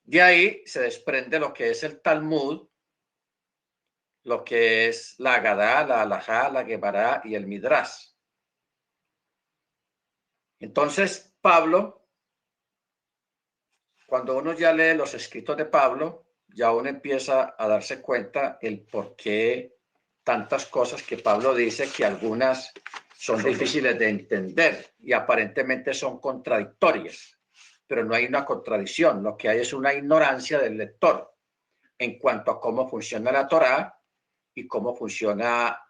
De ahí se desprende lo que es el Talmud, lo que es la Agadá, la Alajá, la Guemará y el Midrash. Entonces, Pablo, cuando uno ya lee los escritos de Pablo, ya uno empieza a darse cuenta el por qué tantas cosas que Pablo dice, que algunas son difíciles de entender y aparentemente son contradictorias, pero no hay una contradicción, lo que hay es una ignorancia del lector en cuanto a cómo funciona la Torá y cómo funciona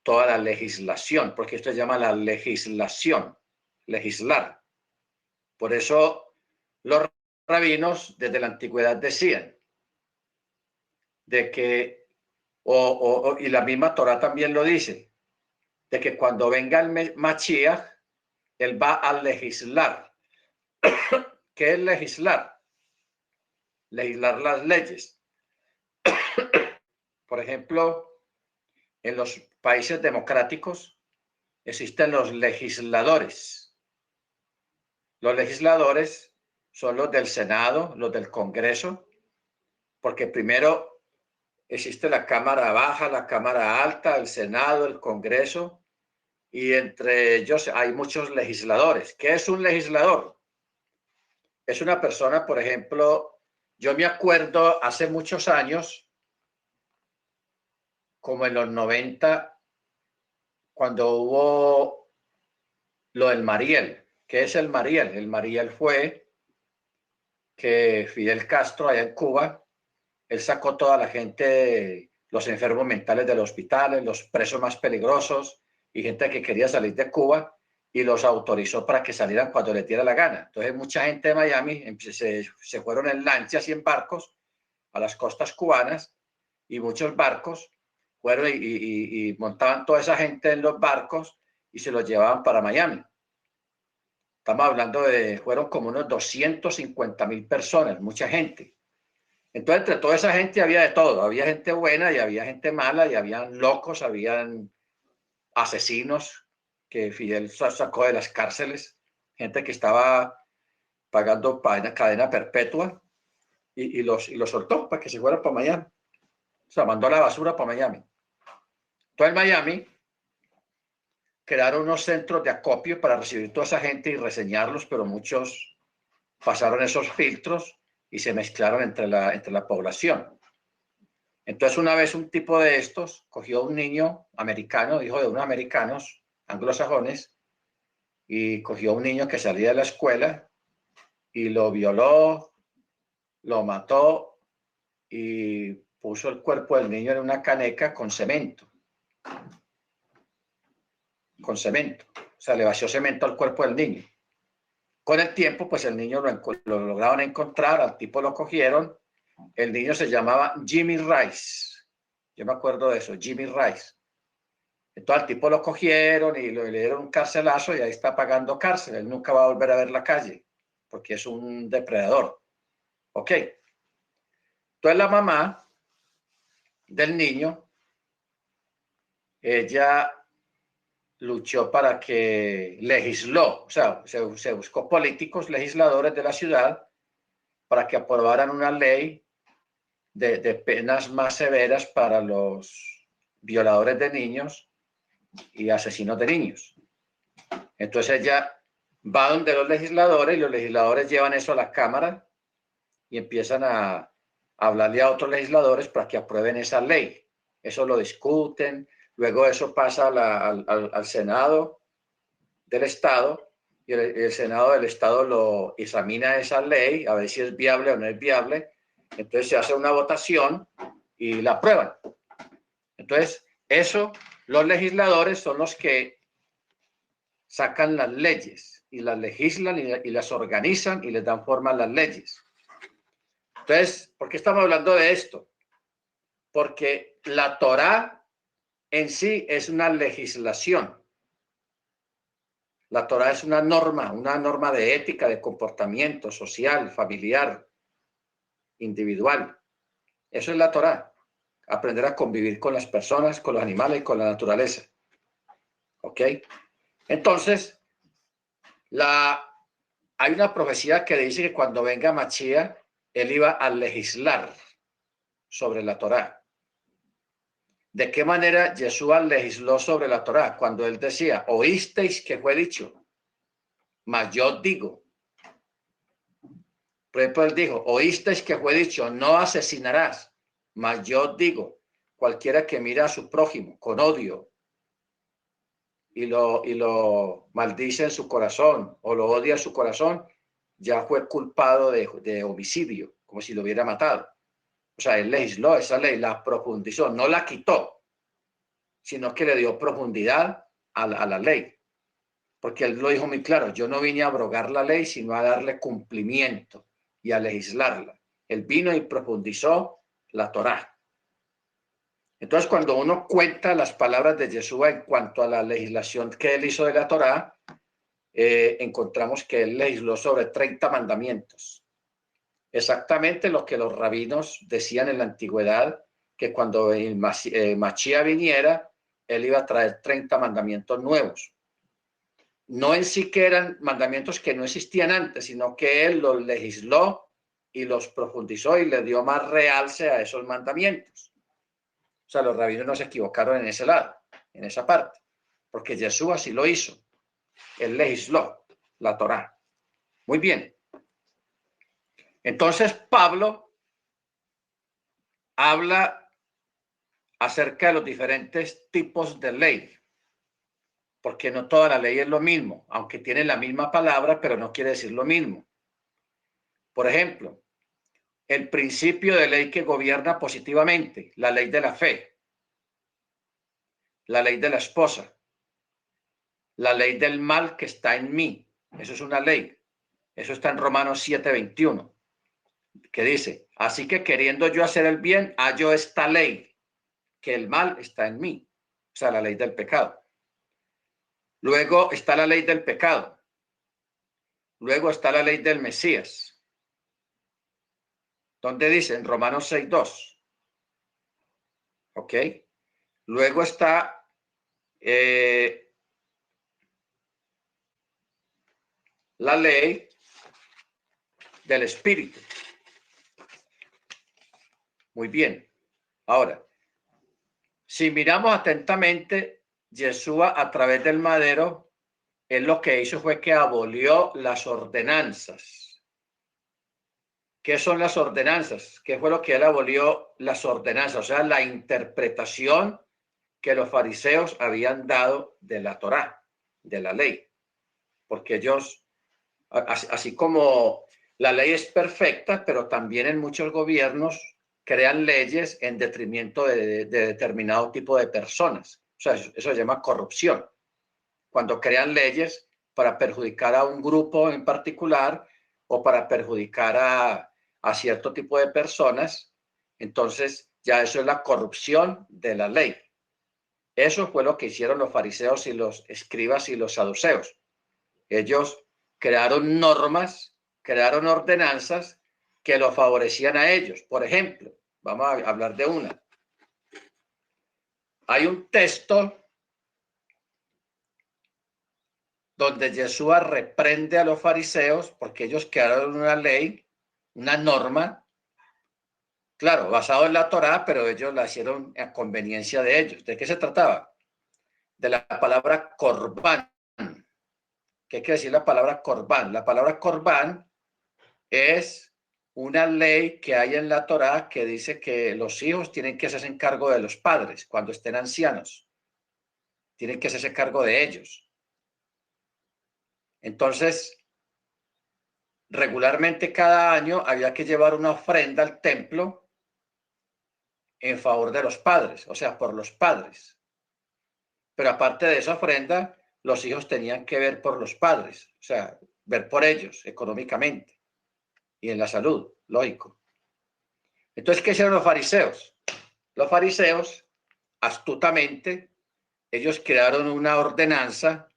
toda la legislación, porque esto se llama la legislación, legislar. Por eso los rabinos desde la antigüedad decían de que, y la misma Torá también lo dice, de que cuando venga el Mashiach, él va a legislar. ¿Qué es legislar? Legislar las leyes. Por ejemplo, en los países democráticos existen los legisladores. Los legisladores son los del Senado, los del Congreso, porque primero existe la Cámara Baja, la Cámara Alta, el Senado, el Congreso, y entre ellos hay muchos legisladores. ¿Qué es un legislador? Es una persona, por ejemplo, yo me acuerdo hace muchos años, como en los 90, cuando hubo lo del Mariel. ¿Qué es el Mariel? El Mariel fue que Fidel Castro allá en Cuba, él sacó toda la gente, los enfermos mentales de los hospitales, los presos más peligrosos y gente que quería salir de Cuba y los autorizó para que salieran cuando les diera la gana. Entonces mucha gente de Miami se fueron en lanchas y en barcos a las costas cubanas y muchos barcos fueron y montaban toda esa gente en los barcos y se los llevaban para Miami. Estamos hablando de, fueron como unos 250,000 personas, mucha gente. Entonces, entre toda esa gente había de todo. Había gente buena y había gente mala y habían locos, habían asesinos que Fidel sacó de las cárceles, gente que estaba pagando cadena perpetua y los soltó para que se fueran para Miami. O sea, mandó la basura para Miami. Entonces, en Miami crearon unos centros de acopio para recibir toda esa gente y reseñarlos, pero muchos pasaron esos filtros y se mezclaron entre la población. Entonces, una vez un tipo de estos cogió a un niño americano, hijo de unos americanos anglosajones, y cogió a un niño que salía de la escuela y lo violó, lo mató y puso el cuerpo del niño en una caneca con cemento. Con cemento. O sea, le vació cemento al cuerpo del niño. Con el tiempo, pues el niño lo lograron encontrar, al tipo lo cogieron. El niño se llamaba Jimmy Rice. Yo me acuerdo de eso, Jimmy Rice. Entonces al tipo lo cogieron y le dieron un carcelazo y ahí está pagando cárcel. Él nunca va a volver a ver la calle porque es un depredador. Ok. Entonces la mamá del niño, ella luchó para que legisló, o sea, se buscó políticos, legisladores de la ciudad para que aprobaran una ley de penas más severas para los violadores de niños y asesinos de niños. Entonces ella va donde los legisladores y los legisladores llevan eso a la Cámara y empiezan a hablarle a otros legisladores para que aprueben esa ley. Eso lo discuten, luego eso pasa al Senado del Estado y el Senado del Estado lo examina esa ley a ver si es viable o no es viable. Entonces se hace una votación y la aprueban. Entonces, eso, los legisladores son los que sacan las leyes y las legislan y las organizan y les dan forma a las leyes. Entonces, ¿por qué estamos hablando de esto? Porque la Torá en sí es una legislación. La Torá es una norma de ética, de comportamiento social, familiar, individual. Eso es la Torá. Aprender a convivir con las personas, con los animales y con la naturaleza. ¿Ok? Entonces, hay una profecía que dice que cuando venga Mashiach, él iba a legislar sobre la Torá. ¿De qué manera Yeshua legisló sobre la Torá? Cuando él decía, oísteis que fue dicho, mas yo digo. Por ejemplo, él dijo, oísteis que fue dicho, no asesinarás, mas yo digo, cualquiera que mira a su prójimo con odio y lo maldice en su corazón o lo odia en su corazón, ya fue culpado de homicidio, como si lo hubiera matado. O sea, él legisló esa ley, la profundizó, no la quitó, sino que le dio profundidad a la ley. Porque él lo dijo muy claro, yo no vine a abrogar la ley, sino a darle cumplimiento y a legislarla. Él vino y profundizó la Torá. Entonces, cuando uno cuenta las palabras de Yeshua en cuanto a la legislación que él hizo de la Torá, encontramos que él legisló sobre 30 mandamientos. Exactamente lo que los rabinos decían en la antigüedad, que cuando el Mashiach viniera, él iba a traer 30 mandamientos nuevos. No en sí que eran mandamientos que no existían antes, sino que él los legisló y los profundizó y le dio más realce a esos mandamientos. O sea, los rabinos no se equivocaron en ese lado, en esa parte, porque Jesús así lo hizo. Él legisló la Torá. Muy bien. Entonces, Pablo habla acerca de los diferentes tipos de ley, porque no toda la ley es lo mismo, aunque tiene la misma palabra, pero no quiere decir lo mismo. Por ejemplo, el principio de ley que gobierna positivamente, la ley de la fe, la ley de la esposa, la ley del mal que está en mí. Eso es una ley. Eso está en Romanos 7:21, que dice, así que queriendo yo hacer el bien, hallo esta ley, que el mal está en mí. O sea, la ley del pecado. Luego está la ley del pecado. Luego está la ley del Mesías. ¿Dónde dice? En Romanos 6:2. ¿Ok? Luego está la ley del Espíritu. Muy bien. Ahora, si miramos atentamente, Yeshua a través del madero, él lo que hizo fue que abolió las ordenanzas. ¿Qué son las ordenanzas? ¿Qué fue lo que él abolió? Las ordenanzas, o sea, la interpretación que los fariseos habían dado de la Torá, de la ley. Porque ellos, así como la ley es perfecta, pero también en muchos gobiernos crean leyes en detrimento de determinado tipo de personas. O sea, eso se llama corrupción. Cuando crean leyes para perjudicar a un grupo en particular o para perjudicar a cierto tipo de personas, entonces ya eso es la corrupción de la ley. Eso fue lo que hicieron los fariseos y los escribas y los saduceos. Ellos crearon normas, crearon ordenanzas que lo favorecían a ellos. Por ejemplo, vamos a hablar de una. Hay un texto donde Yeshua reprende a los fariseos porque ellos crearon una ley, una norma, claro, basado en la Torá, pero ellos la hicieron a conveniencia de ellos. ¿De qué se trataba? De la palabra corbán. ¿Qué quiere decir la palabra corbán? La palabra corbán es una ley que hay en la Torá que dice que los hijos tienen que hacerse cargo de los padres cuando estén ancianos. Tienen que hacerse cargo de ellos. Entonces, regularmente cada año había que llevar una ofrenda al templo en favor de los padres, o sea, por los padres. Pero aparte de esa ofrenda, los hijos tenían que ver por los padres, o sea, ver por ellos económicamente y en la salud, lógico. Entonces, ¿qué hicieron los fariseos? Los fariseos, astutamente, ellos crearon una ordenanza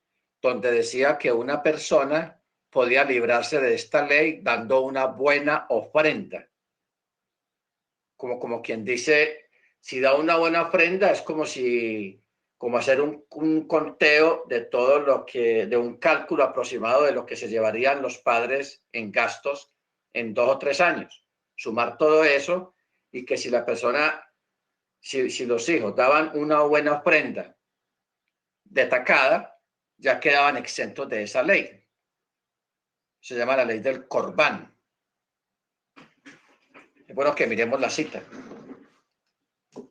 donde decía que una persona podía librarse de esta ley dando una buena ofrenda. Como quien dice, si da una buena ofrenda es como hacer un conteo de todo lo que, de un cálculo aproximado de lo que se llevarían los padres en gastos en 2 o 3 años. sumar todo eso, y que si la persona, si los hijos daban una buena ofrenda destacada, ya quedaban exentos de esa ley. Se llama la ley del Corbán. Es bueno que miremos la cita.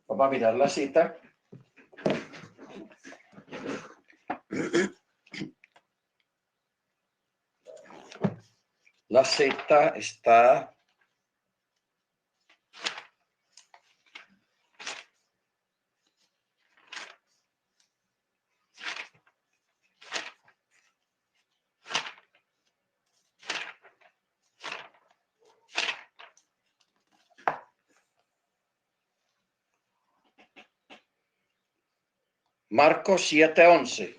Vamos a mirar la cita. La cita está Marcos 7:11.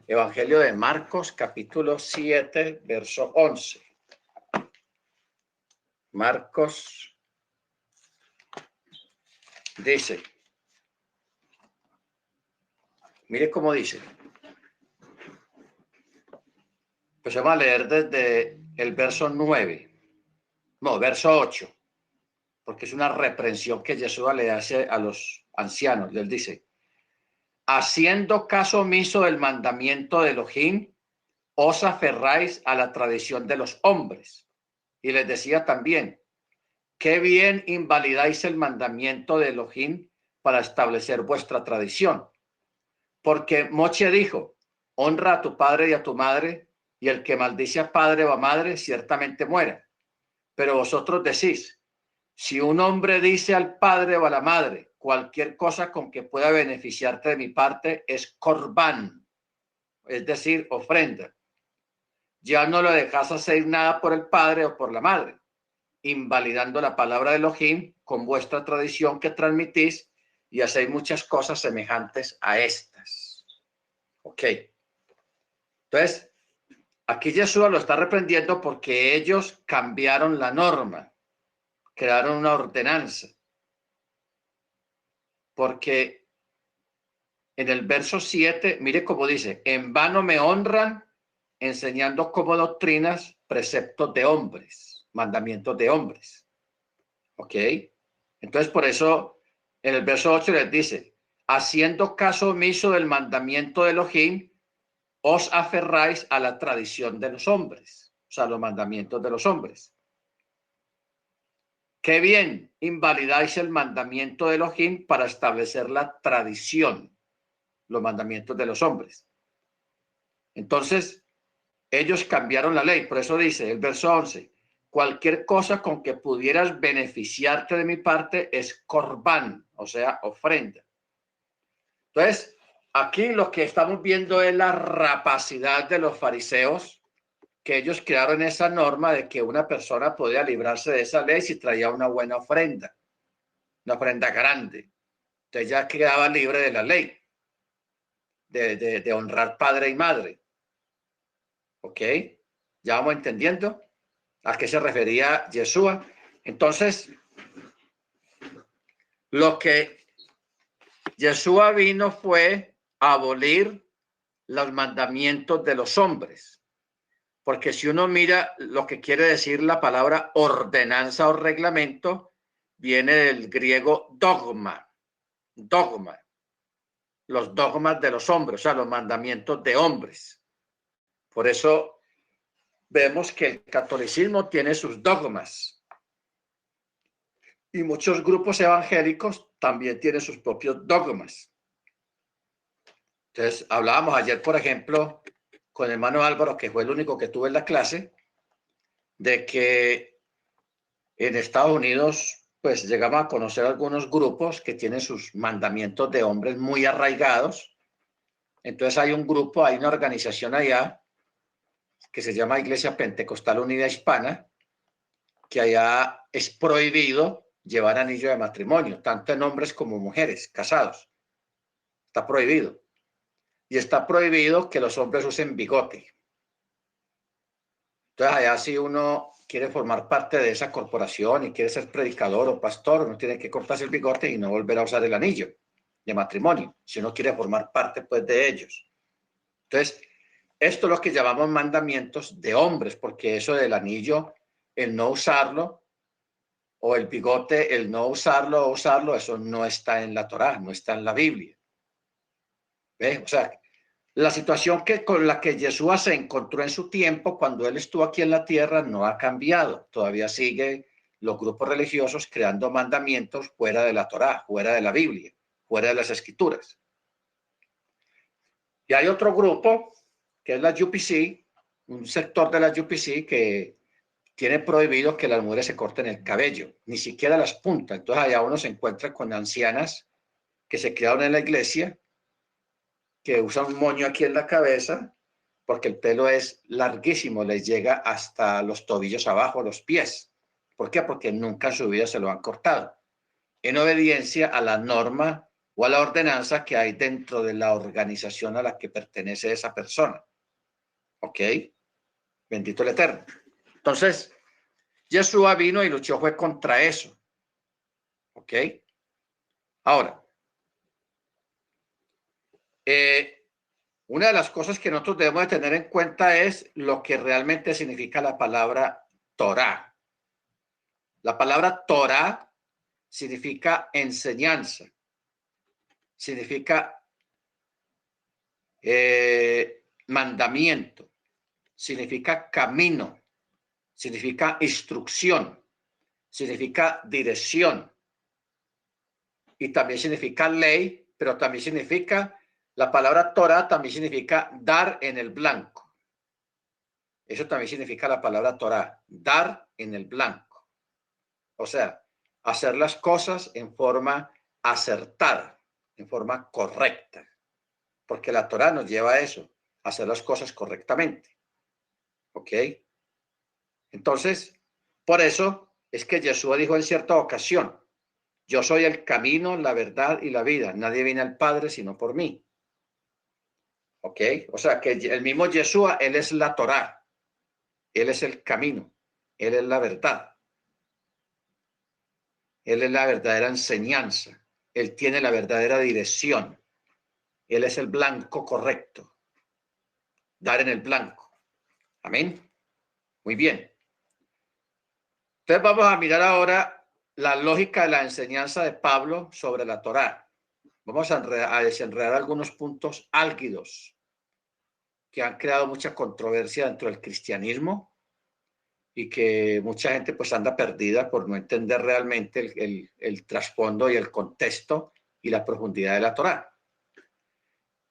Evangelio de Marcos, capítulo 7, verso 11. Marcos dice, mire cómo dice. Pues vamos a leer desde el verso 9, no, verso 8, porque es una reprensión que Jesús le hace a los ancianos. Les dice, haciendo caso omiso del mandamiento de Elohim, os aferráis a la tradición de los hombres. Y les decía también, qué bien invalidáis el mandamiento de Elohim para establecer vuestra tradición. Porque Moche dijo, honra a tu padre y a tu madre, y el que maldice a padre o a madre ciertamente muera. Pero vosotros decís, si un hombre dice al padre o a la madre, cualquier cosa con que pueda beneficiarte de mi parte es corbán, es decir, ofrenda. Ya no lo dejas hacer nada por el padre o por la madre, invalidando la palabra de Elohim con vuestra tradición que transmitís y hacéis muchas cosas semejantes a estas. Ok. Entonces, aquí Jesús lo está reprendiendo porque ellos cambiaron la norma, crearon una ordenanza. Porque en el verso 7, mire cómo dice, en vano me honran enseñando como doctrinas preceptos de hombres, mandamientos de hombres. ¿Ok? Entonces, por eso, en el verso 8 les dice, haciendo caso omiso del mandamiento de Elohim, os aferráis a la tradición de los hombres, o sea, los mandamientos de los hombres. Qué bien invalidáis el mandamiento de Elohim para establecer la tradición, los mandamientos de los hombres. Entonces, ellos cambiaron la ley. Por eso dice el verso 11, cualquier cosa con que pudieras beneficiarte de mi parte es corbán, o sea, ofrenda. Entonces, aquí lo que estamos viendo es la rapacidad de los fariseos, que ellos crearon esa norma de que una persona podía librarse de esa ley si traía una buena ofrenda, una ofrenda grande. Entonces ya quedaba libre de la ley, de honrar padre y madre. ¿Ok? ¿Ya vamos entendiendo a qué se refería Yeshua? Entonces, lo que Yeshua vino fue a abolir los mandamientos de los hombres. Porque si uno mira lo que quiere decir la palabra ordenanza o reglamento, viene del griego dogma. Dogma. Los dogmas de los hombres, o sea, los mandamientos de hombres. Por eso vemos que el catolicismo tiene sus dogmas. Y muchos grupos evangélicos también tienen sus propios dogmas. Entonces, hablábamos ayer, por ejemplo, con el hermano Álvaro, que fue el único que tuve en la clase, de que en Estados Unidos, pues llegamos a conocer algunos grupos que tienen sus mandamientos de hombres muy arraigados. Entonces hay un grupo, hay una organización allá que se llama Iglesia Pentecostal Unida Hispana, que allá es prohibido llevar anillo de matrimonio, tanto en hombres como mujeres casados. Está prohibido. Y está prohibido que los hombres usen bigote. Entonces, allá si uno quiere formar parte de esa corporación y quiere ser predicador o pastor, uno tiene que cortarse el bigote y no volver a usar el anillo de matrimonio, si uno quiere formar parte, pues, de ellos. Entonces, esto es lo que llamamos mandamientos de hombres, porque eso del anillo el no usarlo, o el bigote, el no usarlo o usarlo, eso no está en la Torá, no está en la Biblia. ¿Ves? O sea, la situación con la que Yeshua se encontró en su tiempo, cuando él estuvo aquí en la tierra, no ha cambiado. Todavía sigue los grupos religiosos creando mandamientos fuera de la Torá, fuera de la Biblia, fuera de las Escrituras. Y hay otro grupo, que es la UPC, un sector de la UPC que tiene prohibido que las mujeres se corten el cabello, ni siquiera las puntas. Entonces allá uno se encuentra con ancianas que se criaron en la iglesia, que usan un moño aquí en la cabeza, porque el pelo es larguísimo, les llega hasta los tobillos abajo, los pies. ¿Por qué? Porque nunca en su vida se lo han cortado, en obediencia a la norma o a la ordenanza que hay dentro de la organización a la que pertenece esa persona. ¿Ok? Bendito el Eterno. Entonces, Yeshua vino y luchó fue contra eso. ¿Ok? Ahora, una de las cosas que nosotros debemos de tener en cuenta es lo que realmente significa la palabra Torah. La palabra Torah significa enseñanza, significa mandamiento, significa camino, significa instrucción, significa dirección y también significa ley, pero también significa, la palabra Torah también significa dar en el blanco. Eso también significa la palabra Torah, dar en el blanco. O sea, hacer las cosas en forma acertada, en forma correcta. Porque la Torah nos lleva a eso, a hacer las cosas correctamente. ¿Ok? Entonces, por eso es que Jesús dijo en cierta ocasión, yo soy el camino, la verdad y la vida. Nadie viene al Padre sino por mí. ¿Ok? O sea que el mismo Yeshua, él es la Torá. Él es el camino. Él es la verdad. Él es la verdadera enseñanza. Él tiene la verdadera dirección. Él es el blanco correcto. Dar en el blanco. Amén. Muy bien. Entonces vamos a mirar ahora la lógica de la enseñanza de Pablo sobre la Torá. Vamos a desenredar algunos puntos álgidos que han creado mucha controversia dentro del cristianismo y que mucha gente pues anda perdida por no entender realmente el trasfondo y el contexto y la profundidad de la Torá.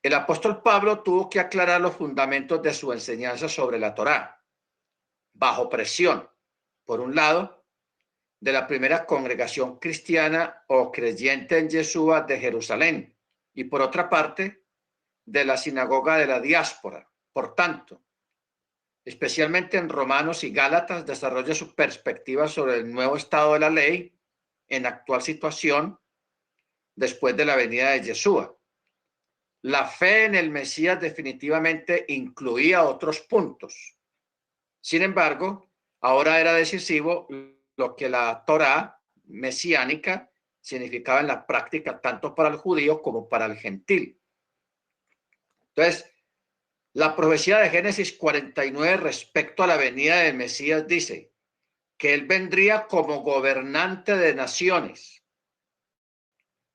El apóstol Pablo tuvo que aclarar los fundamentos de su enseñanza sobre la Torá, bajo presión, por un lado, de la primera congregación cristiana o creyente en Yeshua de Jerusalén, y por otra parte, de la sinagoga de la diáspora. Por tanto, especialmente en Romanos y Gálatas, desarrolla su perspectiva sobre el nuevo estado de la ley en actual situación después de la venida de Yeshua. La fe en el Mesías definitivamente incluía otros puntos. Sin embargo, ahora era decisivo lo que la Torá mesiánica significaba en la práctica tanto para el judío como para el gentil. Entonces, la profecía de Génesis 49 respecto a la venida del Mesías dice que él vendría como gobernante de naciones,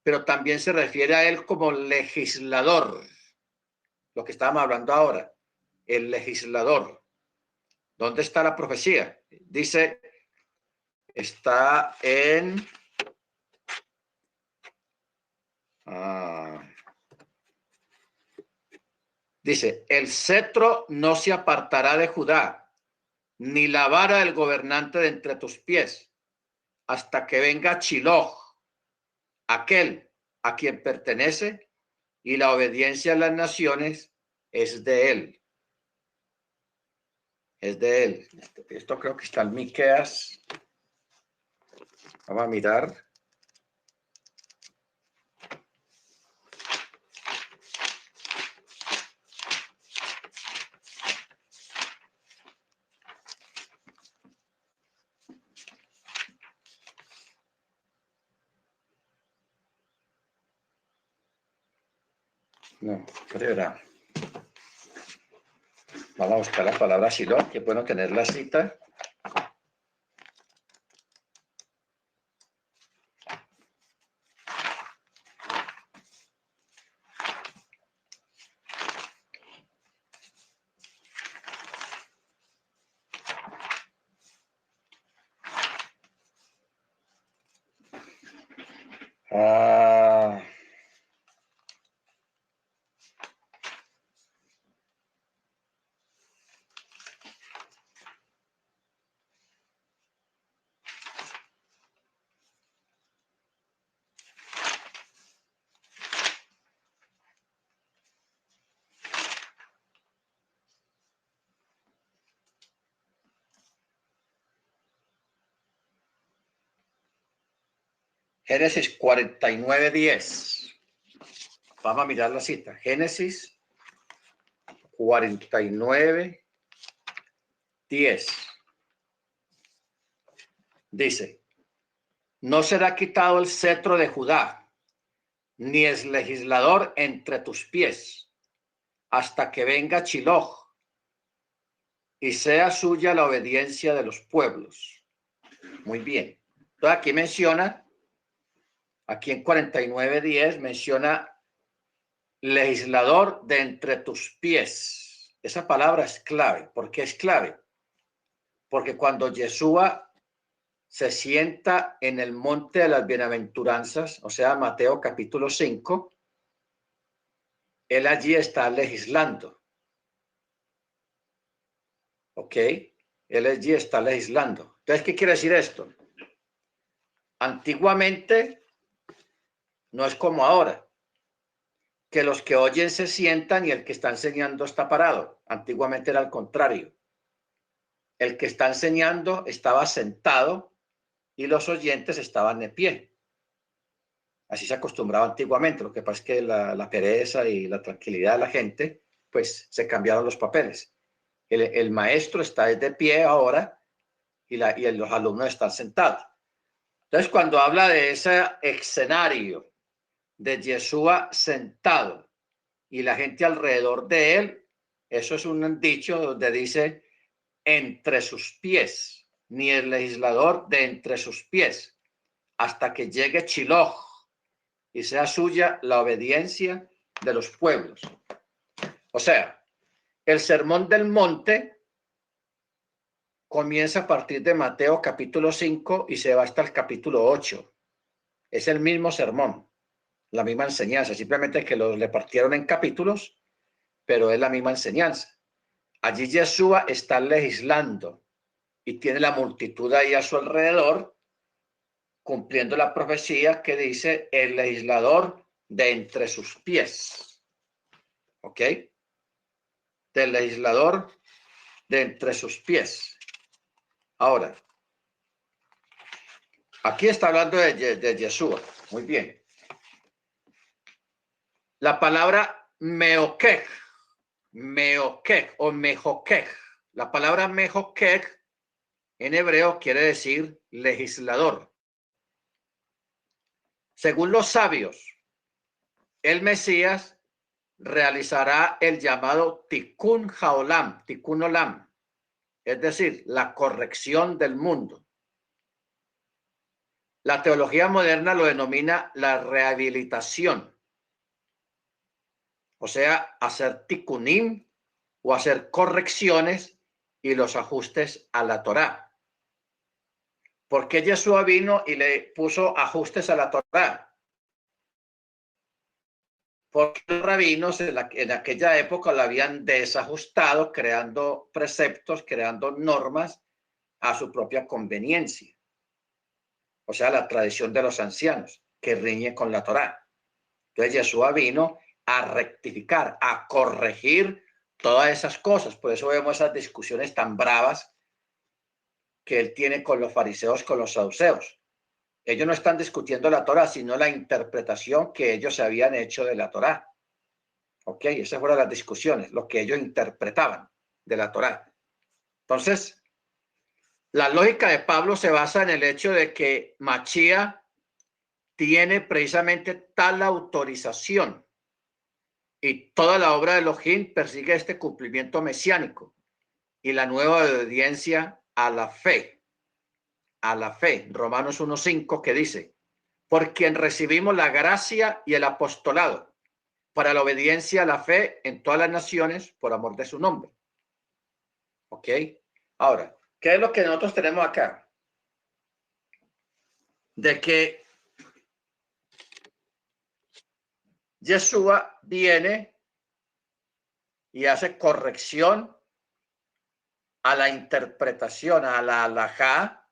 pero también se refiere a él como legislador, lo que estábamos hablando ahora, el legislador. ¿Dónde está la profecía? Dice, está en... dice, el cetro no se apartará de Judá, ni la vara del gobernante de entre tus pies, hasta que venga Shiloh, aquel a quien pertenece, y la obediencia a las naciones es de él. Es de él. Esto creo que está en Miqueas. Vamos a mirar. No, creo era. Vamos a buscar la palabra Shiloh, que es bueno tener la cita. Ah, Génesis 49:10. Vamos a mirar la cita. Génesis 49:10. Dice, no será quitado el cetro de Judá, ni es legislador entre tus pies, hasta que venga Chiloj, y sea suya la obediencia de los pueblos. Muy bien. Entonces aquí menciona, aquí en 49:10 menciona legislador de entre tus pies. Esa palabra es clave. ¿Por qué es clave? Porque cuando Yeshua se sienta en el monte de las bienaventuranzas, o sea, Mateo capítulo 5, él allí está legislando. ¿Ok? Él allí está legislando. Entonces, ¿qué quiere decir esto? Antiguamente no es como ahora, que los que oyen se sientan y el que está enseñando está parado. Antiguamente era al contrario. El que está enseñando estaba sentado y los oyentes estaban de pie. Así se acostumbraba antiguamente. Lo que pasa es que la pereza y la tranquilidad de la gente, pues se cambiaron los papeles. El maestro está de pie ahora y los alumnos están sentados. Entonces, cuando habla de ese escenario de Yeshua sentado y la gente alrededor de él, eso es un dicho donde dice entre sus pies, ni el legislador de entre sus pies, hasta que llegue Chiloj y sea suya la obediencia de los pueblos. O sea, el sermón del monte comienza a partir de Mateo capítulo 5 y se va hasta el capítulo 8. Es el mismo sermón, la misma enseñanza, simplemente que los le partieron en capítulos, pero es la misma enseñanza. Allí Yeshua está legislando y tiene la multitud ahí a su alrededor, cumpliendo la profecía que dice el legislador de entre sus pies. ¿Ok? Del legislador de entre sus pies. Ahora, aquí está hablando de Yeshua. Muy bien. La palabra meokej o mejokej. La palabra mejokej en hebreo quiere decir legislador. Según los sabios, el Mesías realizará el llamado Tikkun Haolam, Tikkun Olam, es decir, la corrección del mundo. La teología moderna lo denomina la rehabilitación, o sea, hacer tikkunim o hacer correcciones y los ajustes a la Torá. ¿Por qué Yeshua vino y le puso ajustes a la Torá? Porque los rabinos en aquella época lo habían desajustado, creando preceptos, creando normas a su propia conveniencia. O sea, la tradición de los ancianos, que riñe con la Torá. Entonces Yeshua vino a rectificar, a corregir todas esas cosas. Por eso vemos esas discusiones tan bravas que él tiene con los fariseos, con los saduceos. Ellos no están discutiendo la Torá, sino la interpretación que ellos habían hecho de la Torá. ¿Ok? Esas fueron las discusiones, lo que ellos interpretaban de la Torá. Entonces, la lógica de Pablo se basa en el hecho de que Machía tiene precisamente tal autorización y toda la obra de Elohim persigue este cumplimiento mesiánico y la nueva obediencia a la fe. A la fe. Romanos 1:5 que dice, por quien recibimos la gracia y el apostolado para la obediencia a la fe en todas las naciones por amor de su nombre. ¿Ok? Ahora, ¿qué es lo que nosotros tenemos acá? De que Yeshua viene y hace corrección a la interpretación, a la halajá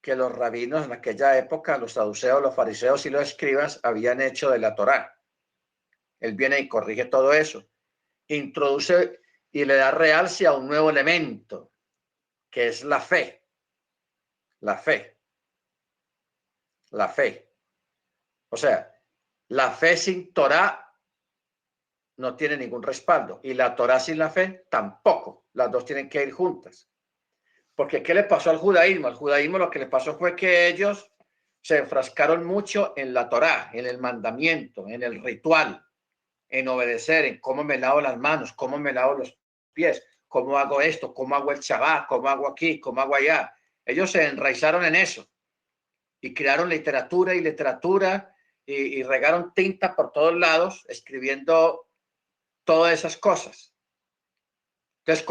que los rabinos en aquella época, los saduceos, los fariseos y los escribas habían hecho de la Torá. Él viene y corrige todo eso, introduce y le da realce a un nuevo elemento, que es la fe. La fe. La fe. O sea, la fe sin Torá no tiene ningún respaldo, y la Torá sin la fe tampoco. Las dos tienen que ir juntas. Porque ¿qué le pasó al judaísmo? Al judaísmo lo que le pasó fue que ellos se enfrascaron mucho en la Torá, en el mandamiento, en el ritual, en obedecer, en cómo me lavo las manos, cómo me lavo los pies, cómo hago esto, cómo hago el Shabbat, cómo hago aquí, cómo hago allá. Ellos se enraizaron en eso y crearon literatura y literatura y regaron tinta por todos lados escribiendo todas esas cosas. Entonces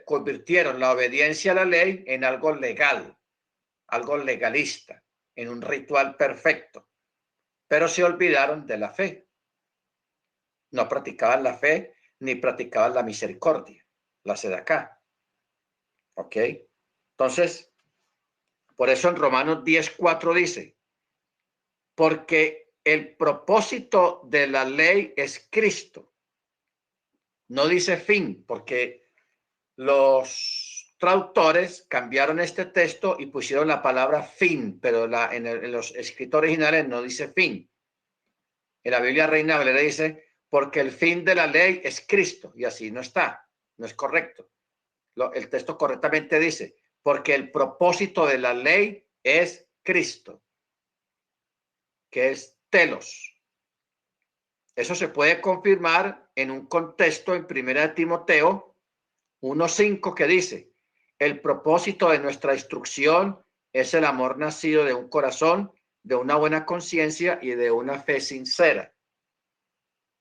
convirtieron la obediencia a la ley en algo legal, algo legalista, en un ritual perfecto, pero se olvidaron de la fe. No practicaban la fe ni practicaban la misericordia, la sedacá. ¿Ok? Entonces, por eso en Romanos 10:4 dice, porque el propósito de la ley es Cristo. No dice fin, porque los traductores cambiaron este texto y pusieron la palabra fin, pero en los escritos originales no dice fin. En la Biblia Reina Valera dice, porque el fin de la ley es Cristo, y así no está, no es correcto. El texto correctamente dice, porque el propósito de la ley es Cristo, que es telos. Eso se puede confirmar en un contexto en 1 Timoteo 1:5 que dice, el propósito de nuestra instrucción es el amor nacido de un corazón, de una buena conciencia y de una fe sincera.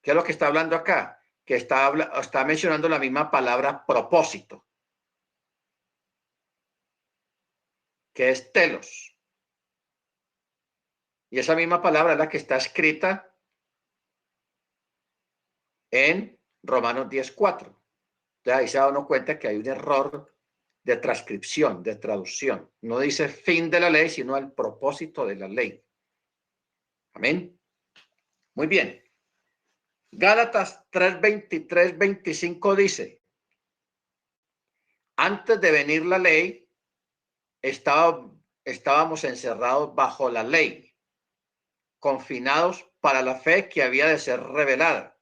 ¿Qué es lo que está hablando acá? Que está mencionando la misma palabra propósito, que es telos. Y esa misma palabra es la que está escrita en Romanos 10:4. Ahí se da uno cuenta que hay un error de transcripción, de traducción. No dice fin de la ley, sino el propósito de la ley. Amén. Muy bien. Gálatas 3:23-25 dice, antes de venir la ley, estábamos encerrados bajo la ley, confinados para la fe que había de ser revelada.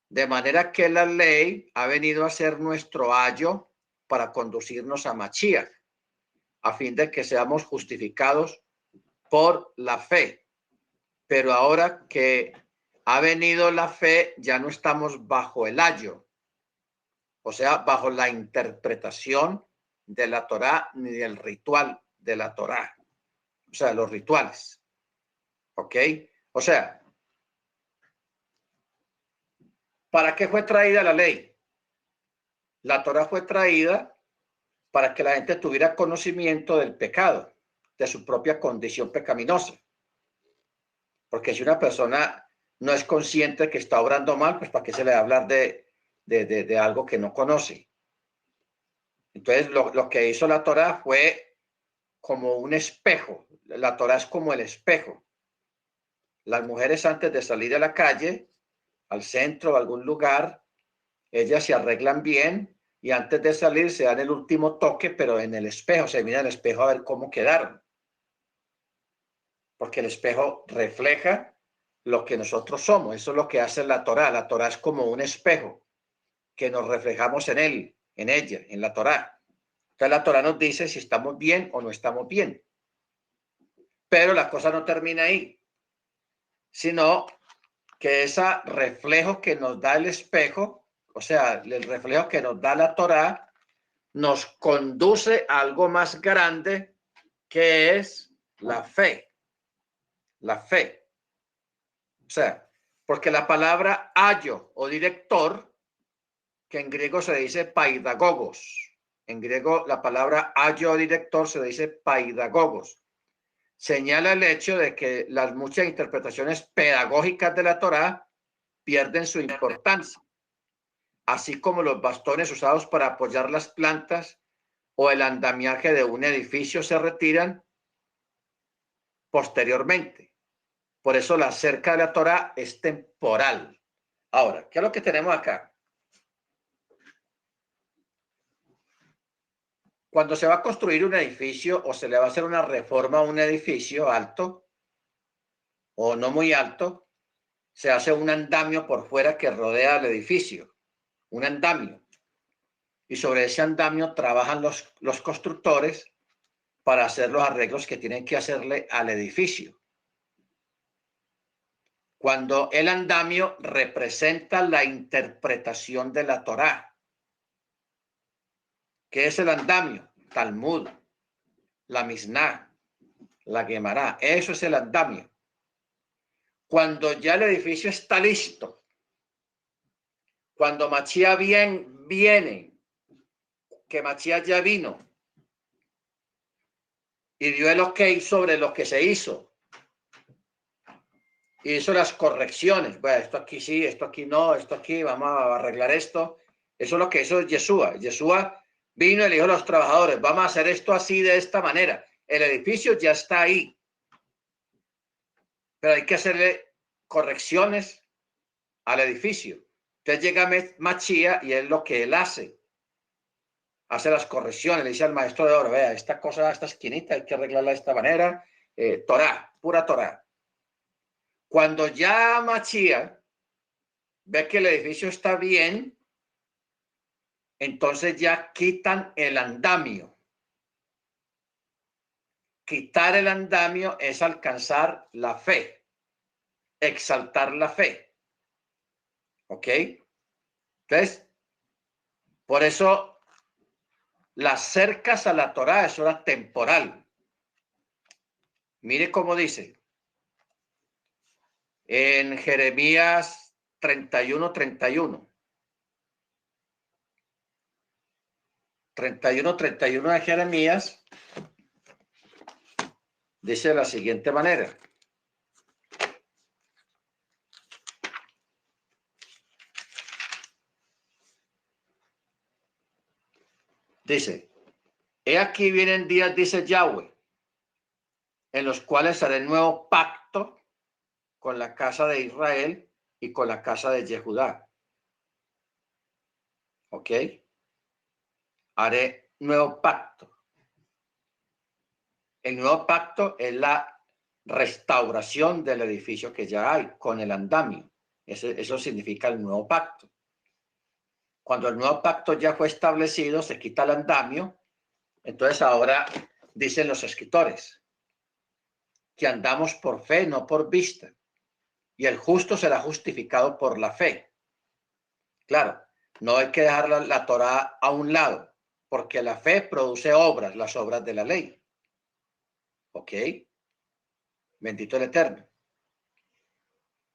De manera que la ley ha venido a ser nuestro ayo para conducirnos a Mashiach, a fin de que seamos justificados por la fe. Pero ahora que ha venido la fe, ya no estamos bajo el ayo, o sea, bajo la interpretación de la Torá ni del ritual de la Torá, o sea, los rituales. ¿Ok? O sea, ¿para qué fue traída la ley? La Torá fue traída para que la gente tuviera conocimiento del pecado, de su propia condición pecaminosa. Porque si una persona no es consciente que está obrando mal, pues ¿para qué se le va a hablar de algo que no conoce? Entonces, lo que hizo la Torá fue como un espejo. La Torá es como el espejo. Las mujeres antes de salir a la calle, al centro, a algún lugar, ellas se arreglan bien y antes de salir se dan el último toque, pero en el espejo, se mira el espejo a ver cómo quedaron. Porque el espejo refleja lo que nosotros somos. Eso es lo que hace la Torá. La Torá es como un espejo que nos reflejamos en él, en ella, en la Torá. Entonces la Torá nos dice si estamos bien o no estamos bien. Pero la cosa no termina ahí, sino que ese reflejo que nos da el espejo, o sea, el reflejo que nos da la Torá, nos conduce a algo más grande que es la fe. La fe. O sea, porque la palabra ayo o director, que en griego se dice paidagogos, en griego la palabra ayo o director se dice paidagogos, señala el hecho de que las muchas interpretaciones pedagógicas de la Torá pierden su importancia, así como los bastones usados para apoyar las plantas o el andamiaje de un edificio se retiran posteriormente. Por eso la cerca de la Torá es temporal. Ahora, ¿qué es lo que tenemos acá? Cuando se va a construir un edificio o se le va a hacer una reforma a un edificio alto o no muy alto, se hace un andamio por fuera que rodea el edificio, un andamio. Y sobre ese andamio trabajan los constructores para hacer los arreglos que tienen que hacerle al edificio. Cuando el andamio representa la interpretación de la Torá. ¿Qué es el andamio? Talmud, la Misná, la Gemara. Eso es el andamio. Cuando ya el edificio está listo, cuando Mashiach viene, que Mashiach ya vino y dio el ok sobre lo que se hizo, hizo las correcciones. Bueno, esto aquí sí, esto aquí no, esto aquí, vamos a arreglar esto. Eso es lo que hizo Yeshua. Yeshua vino y le dijo a los trabajadores, vamos a hacer esto así, de esta manera. El edificio ya está ahí, pero hay que hacerle correcciones al edificio. Entonces llega Mashiach y es lo que él hace las correcciones, le dice al maestro de oro, vea, esta cosa, esta esquinita hay que arreglarla de esta manera. Torá, pura Torá. Cuando ya Mashiach ve que el edificio está bien, entonces ya quitan el andamio. Quitar el andamio es alcanzar la fe, exaltar la fe. ¿Ok? Entonces, por eso las cercas a la Torá es una temporal. Mire cómo dice en Jeremías 31:31. 31 de Jeremías dice de la siguiente manera. Dice, he aquí vienen días, dice Yahweh, en los cuales haré nuevo pacto con la casa de Israel y con la casa de Yehudá. ¿Ok? Haré nuevo pacto. El nuevo pacto es la restauración del edificio que ya hay con el andamio. Eso significa el nuevo pacto. Cuando el nuevo pacto ya fue establecido, se quita el andamio. Entonces ahora dicen los escritores que andamos por fe, no por vista. Y el justo será justificado por la fe. Claro, no hay que dejar la Torá a un lado, porque la fe produce obras, las obras de la ley. ¿Ok? Bendito el Eterno.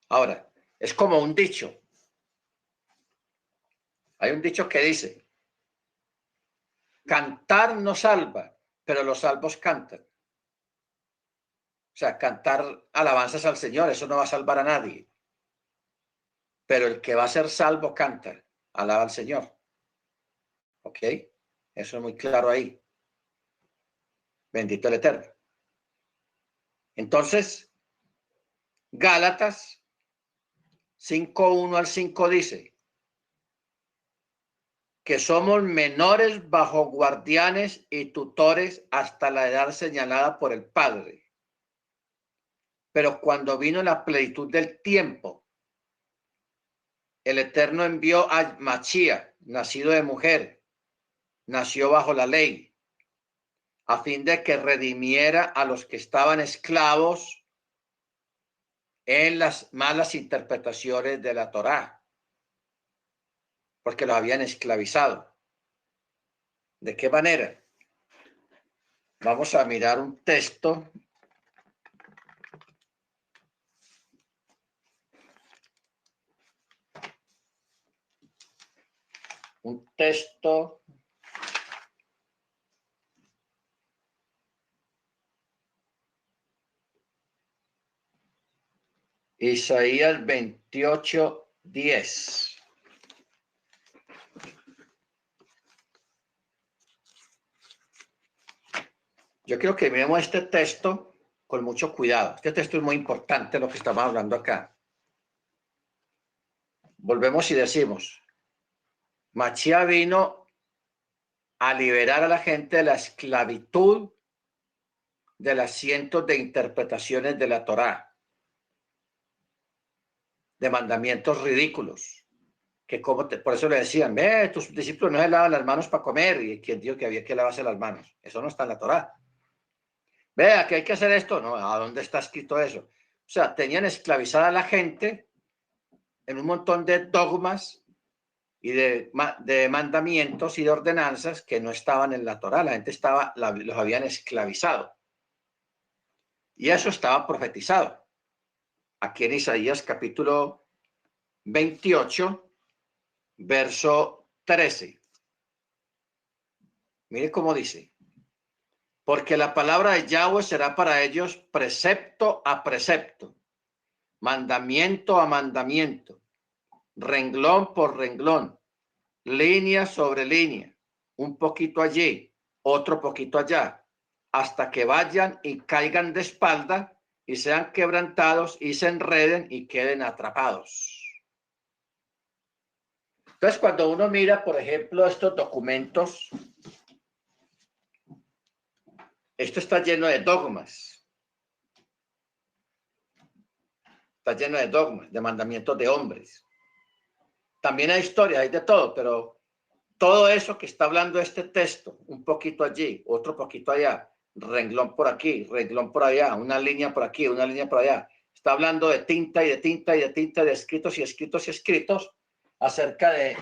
Ahora, es como un dicho. Hay un dicho que dice, cantar no salva, pero los salvos cantan. O sea, cantar alabanzas al Señor, eso no va a salvar a nadie. Pero el que va a ser salvo canta, alaba al Señor. ¿Ok? Eso es muy claro ahí. Bendito el Eterno. Entonces, Gálatas 5:1 al 5 dice que somos menores bajo guardianes y tutores hasta la edad señalada por el Padre. Pero cuando vino la plenitud del tiempo, el Eterno envió a Mashiach, nacido de mujer, nació bajo la ley, a fin de que redimiera a los que estaban esclavos en las malas interpretaciones de la Torá, porque los habían esclavizado. ¿De qué manera? Vamos a mirar un texto. Un texto Isaías 28:10. Yo quiero que miremos este texto con mucho cuidado. Este texto es muy importante, lo que estamos hablando acá. Volvemos y decimos, Mashiach vino a liberar a la gente de la esclavitud de las cientos de interpretaciones de la Torá, de mandamientos ridículos, que por eso le decían, tus discípulos no se lavan las manos para comer, y quien dijo que había que lavarse las manos. Eso no está en la Torá. Vea que hay que hacer esto. No, ¿a dónde está escrito eso? O sea, tenían esclavizada a la gente en un montón de dogmas y de mandamientos y de ordenanzas que no estaban en la Torá. La gente los habían esclavizado. Y eso estaba profetizado. Aquí en Isaías capítulo 28, verso 13. Mire cómo dice. Porque la palabra de Yahweh será para ellos precepto a precepto, mandamiento a mandamiento, renglón por renglón, línea sobre línea, un poquito allí, otro poquito allá, hasta que vayan y caigan de espalda y sean quebrantados y se enreden y queden atrapados. Entonces, cuando uno mira, por ejemplo, estos documentos, esto está lleno de dogmas. Está lleno de dogmas, de mandamientos de hombres. También hay historia, hay de todo, pero todo eso que está hablando este texto, un poquito allí, otro poquito allá, renglón por aquí, renglón por allá, una línea por aquí, una línea por allá. Está hablando de tinta y de tinta y de tinta, de escritos y escritos y escritos acerca de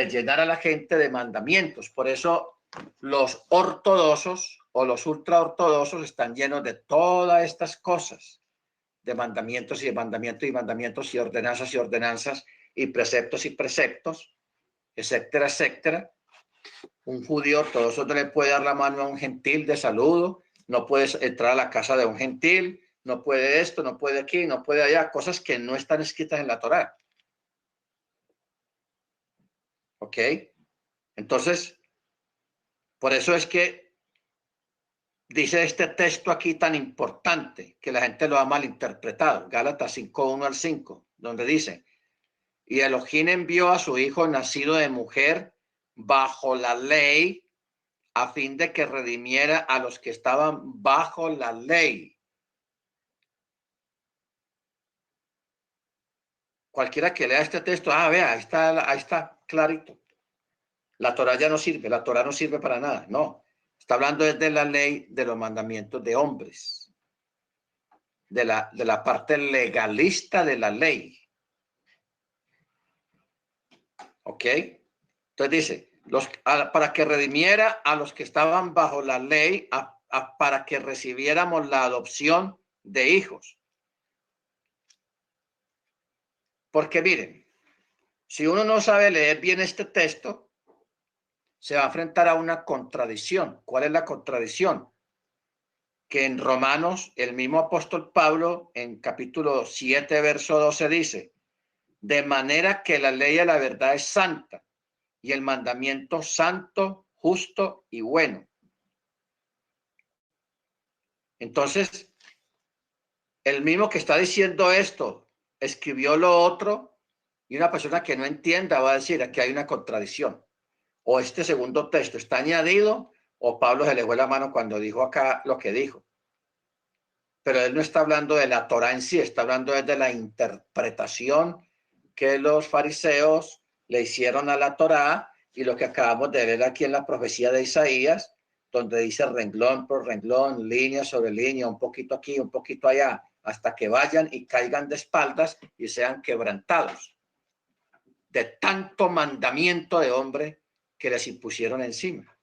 llenar a la gente de mandamientos. Por eso los ortodoxos o los ultraortodoxos están llenos de todas estas cosas, de mandamientos y de mandamientos y mandamientos y ordenanzas y preceptos y preceptos, etcétera, etcétera. Un judío ortodoxo no le puede dar la mano a un gentil de saludo, no puedes entrar a la casa de un gentil, no puede esto, no puede aquí, no puede allá, cosas que no están escritas en la Torá. ¿Ok? Entonces, por eso es que dice este texto aquí tan importante, que la gente lo ha malinterpretado, Gálatas 5:1 al 5, donde dice, y Elohim envió a su hijo nacido de mujer bajo la ley, a fin de que redimiera a los que estaban bajo la ley. Cualquiera que lea este texto, vea, ahí está clarito. La Torá ya no sirve, la Torá no sirve para nada, no. Está hablando desde la ley de los mandamientos de hombres, de la parte legalista de la ley. ¿Ok? Entonces dice, para que redimiera a los que estaban bajo la ley, para que recibiéramos la adopción de hijos. Porque miren, si uno no sabe leer bien este texto, se va a enfrentar a una contradicción. ¿Cuál es la contradicción? Que en Romanos, el mismo apóstol Pablo, en capítulo 7, verso 12, dice, de manera que la ley de la verdad es santa y el mandamiento santo, justo y bueno. Entonces, el mismo que está diciendo esto, escribió lo otro, y una persona que no entienda va a decir, aquí hay una contradicción. O este segundo texto está añadido, o Pablo se le fue la mano cuando dijo acá lo que dijo. Pero él no está hablando de la Torá en sí, está hablando de la interpretación que los fariseos le hicieron a la Torá, y lo que acabamos de ver aquí en la profecía de Isaías, donde dice renglón por renglón, línea sobre línea, un poquito aquí, un poquito allá, hasta que vayan y caigan de espaldas y sean quebrantados de tanto mandamiento de hombre que les impusieron encima.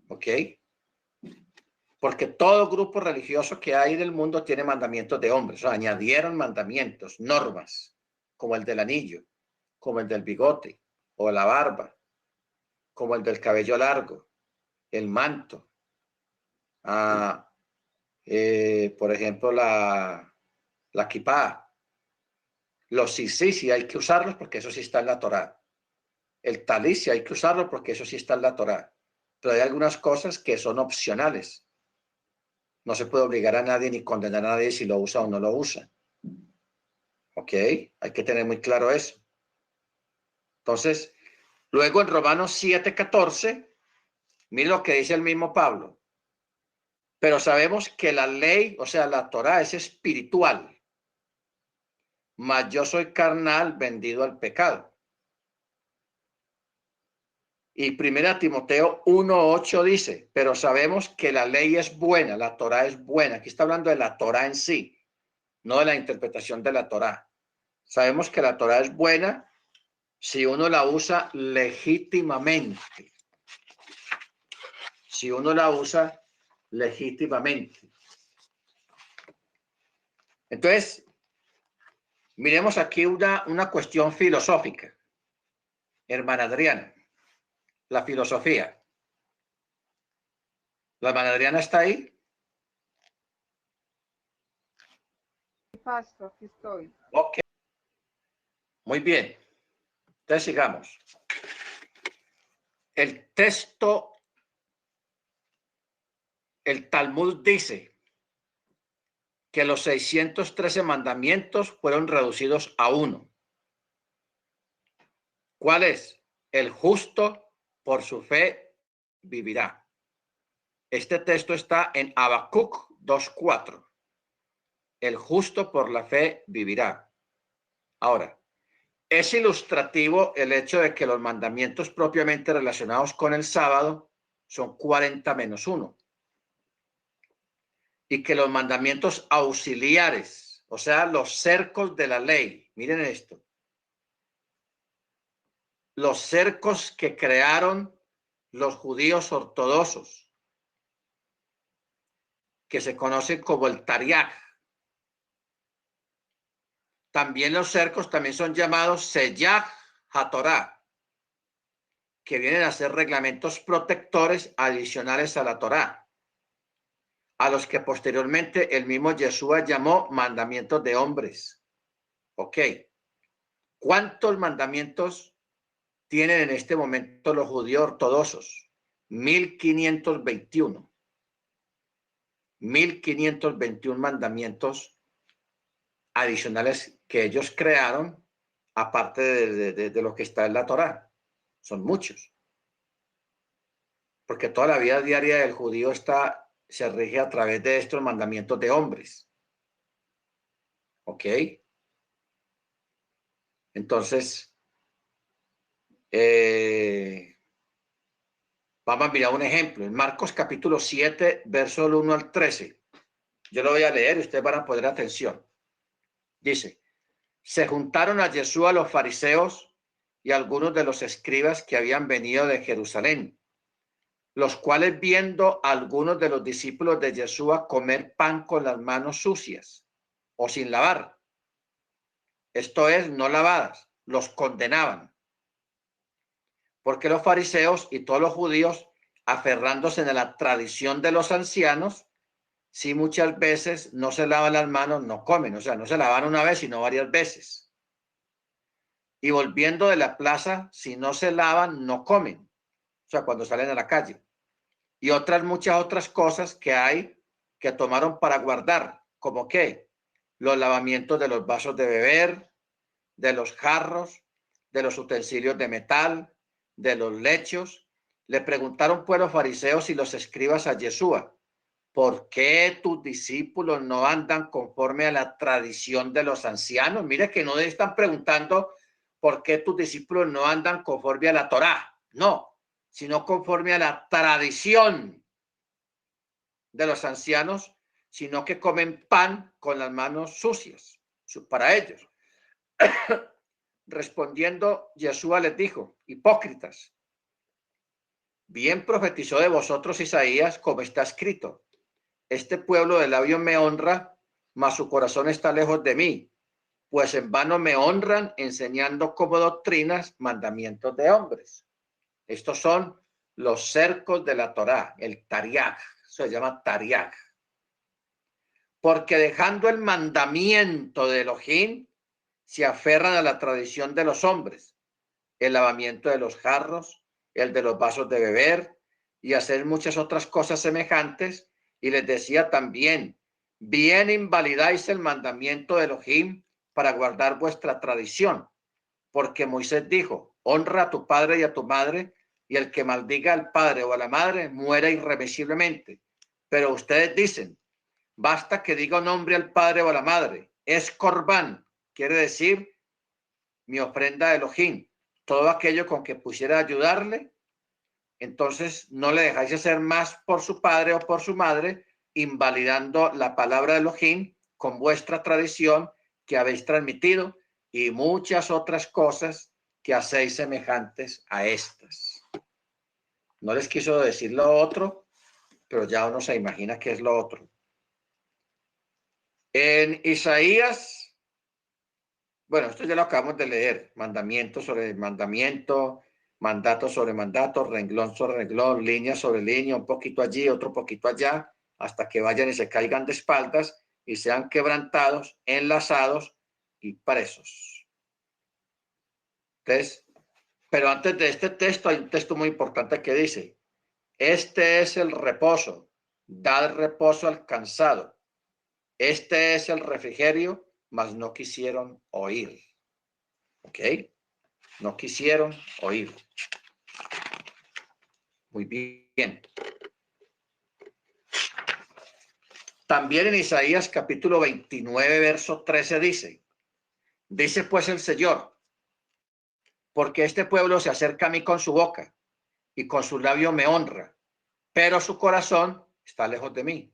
¿Ok? Porque todo grupo religioso que hay del mundo tiene mandamientos de hombres. O sea, añadieron mandamientos, normas, como el del anillo, como el del bigote o la barba, como el del cabello largo, el manto, Por ejemplo, la kipá. Los sí hay que usarlos porque eso sí está en la Torá. El talí sí hay que usarlo porque eso sí está en la Torá. Pero hay algunas cosas que son opcionales. No se puede obligar a nadie ni condenar a nadie si lo usa o no lo usa. ¿Ok? Hay que tener muy claro eso. Entonces, luego en Romanos 7:14, mire lo que dice el mismo Pablo. Pero sabemos que la ley, o sea, la Torá es espiritual, mas yo soy carnal, vendido al pecado. Y 1 Timoteo 1:8 dice, pero sabemos que la ley es buena, la Torá es buena. Aquí está hablando de la Torá en sí, no de la interpretación de la Torá. Sabemos que la Torá es buena si uno la usa legítimamente. Si uno la usa legítimamente. Entonces, miremos aquí una cuestión filosófica. Hermana Adriana, la filosofía. ¿La hermana Adriana está ahí? Pastor, aquí estoy. Ok, muy bien. Entonces sigamos. El texto, el Talmud dice que los 613 mandamientos fueron reducidos a uno. ¿Cuál es? El justo por su fe vivirá. Este texto está en Habacuc 2:4. El justo por la fe vivirá. Ahora, es ilustrativo el hecho de que los mandamientos propiamente relacionados con el sábado son 40 menos 1. Y que los mandamientos auxiliares, o sea, los cercos de la ley, miren esto, los cercos que crearon los judíos ortodoxos, que se conocen como el Tariaj. También los cercos también son llamados Seyaj HaTorah, que vienen a ser reglamentos protectores adicionales a la Torá, a los que posteriormente el mismo Yeshua llamó mandamientos de hombres. Ok. ¿Cuántos mandamientos tienen en este momento los judíos ortodoxos? 1521. 1521 mandamientos adicionales que ellos crearon, aparte de lo que está en la Torá. Son muchos. Porque toda la vida diaria del judío se rige a través de estos mandamientos de hombres. ¿Ok? Entonces, vamos a mirar un ejemplo. En Marcos capítulo 7, verso 1 al 13. Yo lo voy a leer y ustedes van a poner atención. Dice, se juntaron a Jesús los fariseos y algunos de los escribas que habían venido de Jerusalén, los cuales viendo a algunos de los discípulos de Jesús comer pan con las manos sucias o sin lavar, esto es, no lavadas, los condenaban. Porque los fariseos y todos los judíos, aferrándose en la tradición de los ancianos, si muchas veces no se lavan las manos, no comen, o sea, no se lavan una vez, sino varias veces. Y volviendo de la plaza, si no se lavan, no comen, o sea, cuando salen a la calle. Y muchas otras cosas que hay que tomaron para guardar, como que los lavamientos de los vasos de beber, de los jarros, de los utensilios de metal, de los lechos. Le preguntaron pues los fariseos y los escribas a Yeshua, ¿por qué tus discípulos no andan conforme a la tradición de los ancianos? Mire que no están preguntando por qué tus discípulos no andan conforme a la Torá, no, sino conforme a la tradición de los ancianos, sino que comen pan con las manos sucias para ellos. Respondiendo, Yeshua les dijo, hipócritas, bien profetizó de vosotros Isaías, como está escrito, este pueblo de labios me honra, mas su corazón está lejos de mí, pues en vano me honran enseñando como doctrinas mandamientos de hombres. Estos son los cercos de la Torá, el Tariaj, se llama Tariaj. porque dejando el mandamiento de Elohim, se aferran a la tradición de los hombres, el lavamiento de los jarros, el de los vasos de beber y hacer muchas otras cosas semejantes. Y les decía también, bien invalidáis el mandamiento de Elohim para guardar vuestra tradición, porque Moisés dijo, honra a tu padre y a tu madre, y el que maldiga al padre o a la madre muera irremisiblemente. Pero ustedes dicen, basta que diga un nombre al padre o a la madre, es corbán, quiere decir mi ofrenda de Elohim, todo aquello con que pusiera ayudarle, entonces no le dejáis hacer más por su padre o por su madre, invalidando la palabra de Elohim con vuestra tradición que habéis transmitido y muchas otras cosas que hacéis semejantes a estas. No les quiso decir lo otro, pero ya uno se imagina qué es lo otro. En Isaías, bueno, esto ya lo acabamos de leer, mandamiento sobre mandamiento, mandato sobre mandato, renglón sobre renglón, línea sobre línea, un poquito allí, otro poquito allá, hasta que vayan y se caigan de espaldas y sean quebrantados, enlazados y presos. Entonces, pero antes de este texto hay un texto muy importante que dice, este es el reposo, dad reposo al cansado. Este es el refrigerio, mas no quisieron oír. ¿Ok? No quisieron oír. Muy bien. También en Isaías capítulo 29, verso 13 dice pues el Señor, porque este pueblo se acerca a mí con su boca y con su labio me honra, pero su corazón está lejos de mí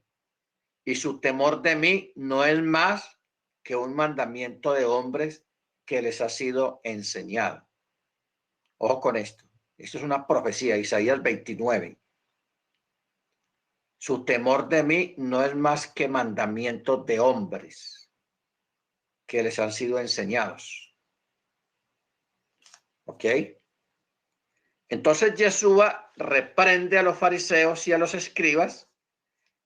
y su temor de mí no es más que un mandamiento de hombres que les ha sido enseñado. Ojo con esto. Esto es una profecía, Isaías 29. Su temor de mí no es más que mandamientos de hombres que les han sido enseñados. ¿Ok? Entonces Yeshua reprende a los fariseos y a los escribas,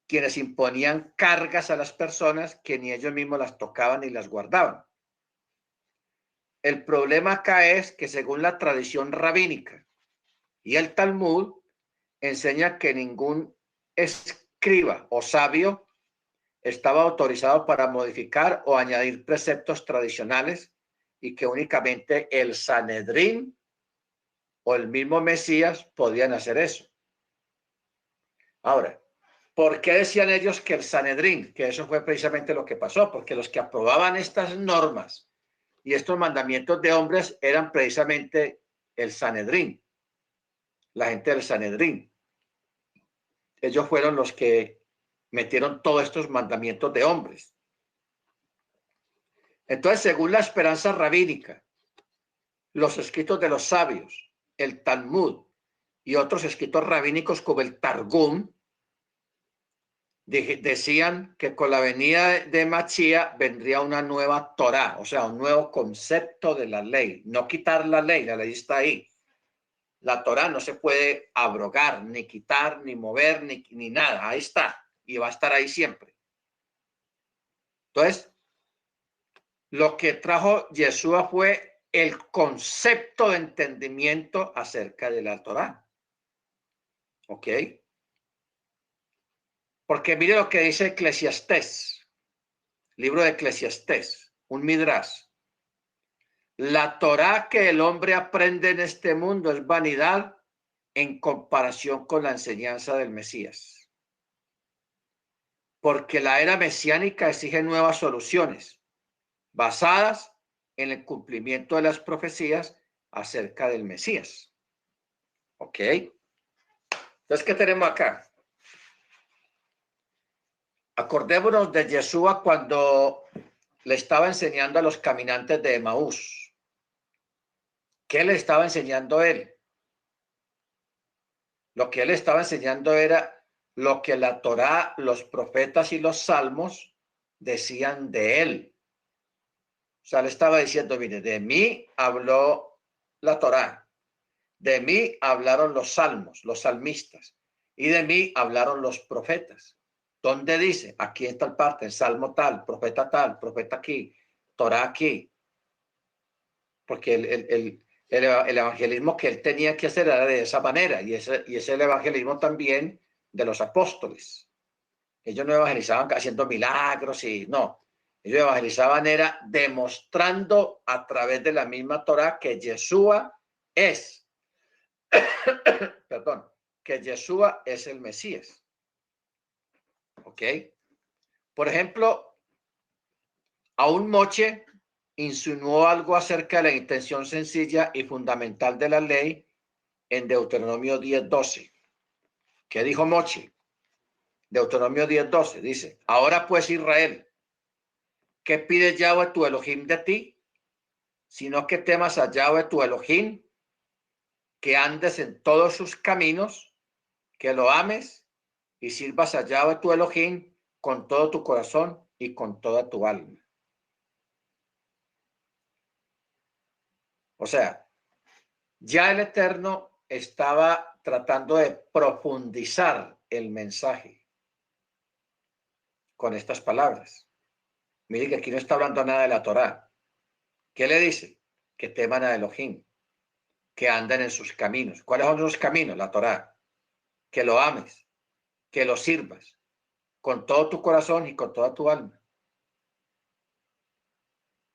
quienes imponían cargas a las personas que ni ellos mismos las tocaban ni las guardaban. El problema acá es que según la tradición rabínica y el Talmud, enseña que ningún escriba o sabio estaba autorizado para modificar o añadir preceptos tradicionales y que únicamente el Sanedrín o el mismo Mesías podían hacer eso. Ahora, ¿por qué decían ellos que el Sanedrín? Que eso fue precisamente lo que pasó, porque los que aprobaban estas normas y estos mandamientos de hombres eran precisamente el Sanedrín, la gente del Sanedrín. Ellos fueron los que metieron todos estos mandamientos de hombres. Entonces, según la esperanza rabínica, los escritos de los sabios, el Talmud y otros escritos rabínicos como el Targum, decían que con la venida de Mashiach vendría una nueva Torá, o sea, un nuevo concepto de la ley. No quitar la ley está ahí. La Torá no se puede abrogar, ni quitar, ni mover, ni nada. Ahí está. Y va a estar ahí siempre. Entonces, lo que trajo Yeshua fue el concepto de entendimiento acerca de la Torá. ¿Ok? Porque mire lo que dice Eclesiastés, libro de Eclesiastés, un midrash. La Torá que el hombre aprende en este mundo es vanidad en comparación con la enseñanza del Mesías. Porque la era mesiánica exige nuevas soluciones basadas en el cumplimiento de las profecías acerca del Mesías. ¿Ok? Entonces, ¿qué tenemos acá? Acordémonos de Yeshua cuando le estaba enseñando a los caminantes de Emaús. ¿Qué le estaba enseñando él? Lo que él estaba enseñando era lo que la Torá, los profetas y los salmos decían de él. O sea, le estaba diciendo, mire, de mí habló la Torá, de mí hablaron los salmos, los salmistas, y de mí hablaron los profetas. ¿Dónde dice? Aquí en tal parte, el Salmo tal, profeta aquí, Torah aquí. Porque el evangelismo que él tenía que hacer era de esa manera, y es el evangelismo también de los apóstoles. Ellos no evangelizaban haciendo milagros y no. Ellos evangelizaban era demostrando a través de la misma Torah que Yeshua es, perdón, que Yeshua es el Mesías. ¿Ok? Por ejemplo, a un Moche insinuó algo acerca de la intención sencilla y fundamental de la ley en Deuteronomio 10:12. ¿Qué dijo Moche? Deuteronomio 10:12 dice: ahora pues, Israel, ¿qué pide Yahweh tu Elohim de ti? Sino que temas a Yahweh tu Elohim, que andes en todos sus caminos, que lo ames y sirvas a Yahweh tu Elohim con todo tu corazón y con toda tu alma. O sea, ya el Eterno estaba tratando de profundizar el mensaje con estas palabras. Mire que aquí no está hablando nada de la Torá. ¿Qué le dice? Que teman a Elohim, que anden en sus caminos. ¿Cuáles son los caminos? La Torá. Que lo ames, que lo sirvas con todo tu corazón y con toda tu alma.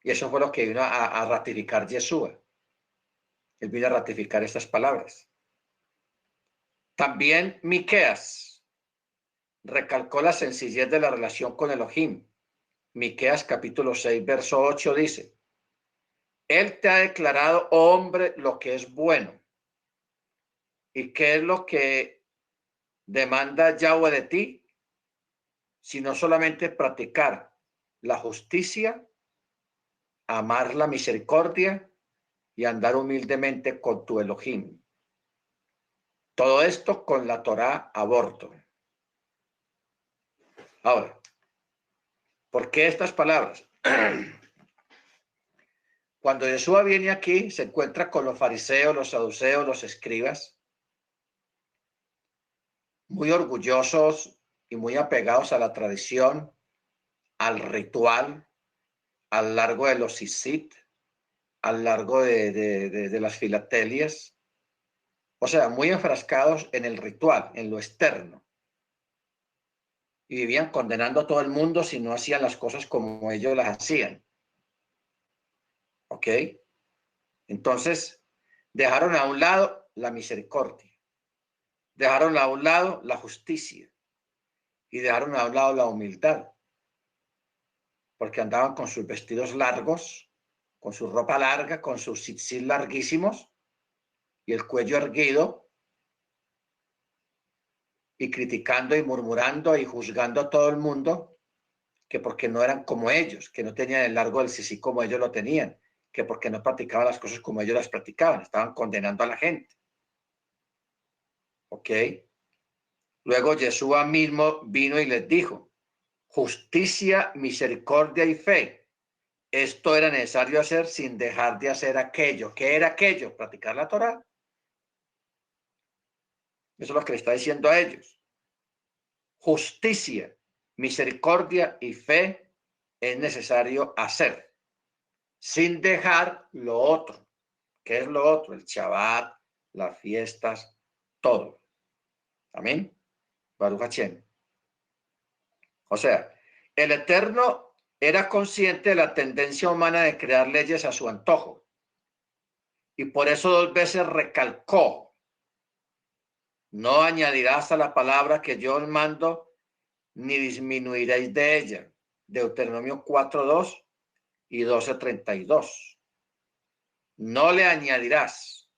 Y eso fue lo que vino a ratificar Yeshua. Él vino a ratificar estas palabras. También Miqueas recalcó la sencillez de la relación con Elohim. Miqueas capítulo 6, verso 8 dice: Él te ha declarado, oh hombre, lo que es bueno. ¿Y qué es lo que demanda Yahweh de ti? Sino solamente practicar la justicia, amar la misericordia y andar humildemente con tu Elohim. Todo esto con la Torá a bordo. Ahora, ¿por qué estas palabras? Cuando Yeshua viene aquí, se encuentra con los fariseos, los saduceos, los escribas, muy orgullosos y muy apegados a la tradición, al ritual, al largo de los sisit, al largo de las filatelias. O sea, muy enfrascados en el ritual, en lo externo. Y vivían condenando a todo el mundo si no hacían las cosas como ellos las hacían. ¿Ok? Entonces, dejaron a un lado la misericordia, dejaron a un lado la justicia y dejaron a un lado la humildad, porque andaban con sus vestidos largos, con su ropa larga, con sus tzitzit larguísimos y el cuello erguido, y criticando y murmurando y juzgando a todo el mundo, que porque no eran como ellos, que no tenían el largo del tzitzit como ellos lo tenían, que porque no practicaban las cosas como ellos las practicaban, estaban condenando a la gente. ¿Ok? Luego Yeshua mismo vino y les dijo: justicia, misericordia y fe. Esto era necesario hacer sin dejar de hacer aquello. ¿Qué era aquello? Practicar la Torá. Eso es lo que le está diciendo a ellos. Justicia, misericordia y fe es necesario hacer sin dejar lo otro. ¿Qué es lo otro? El Shabbat, las fiestas, todo. Amén. Baruch Hashem. O sea, el Eterno era consciente de la tendencia humana de crear leyes a su antojo. Y por eso 2 veces recalcó: no añadirás a la palabra que yo os mando, ni disminuiréis de ella. Deuteronomio 4:2 y 12:32. No le añadirás,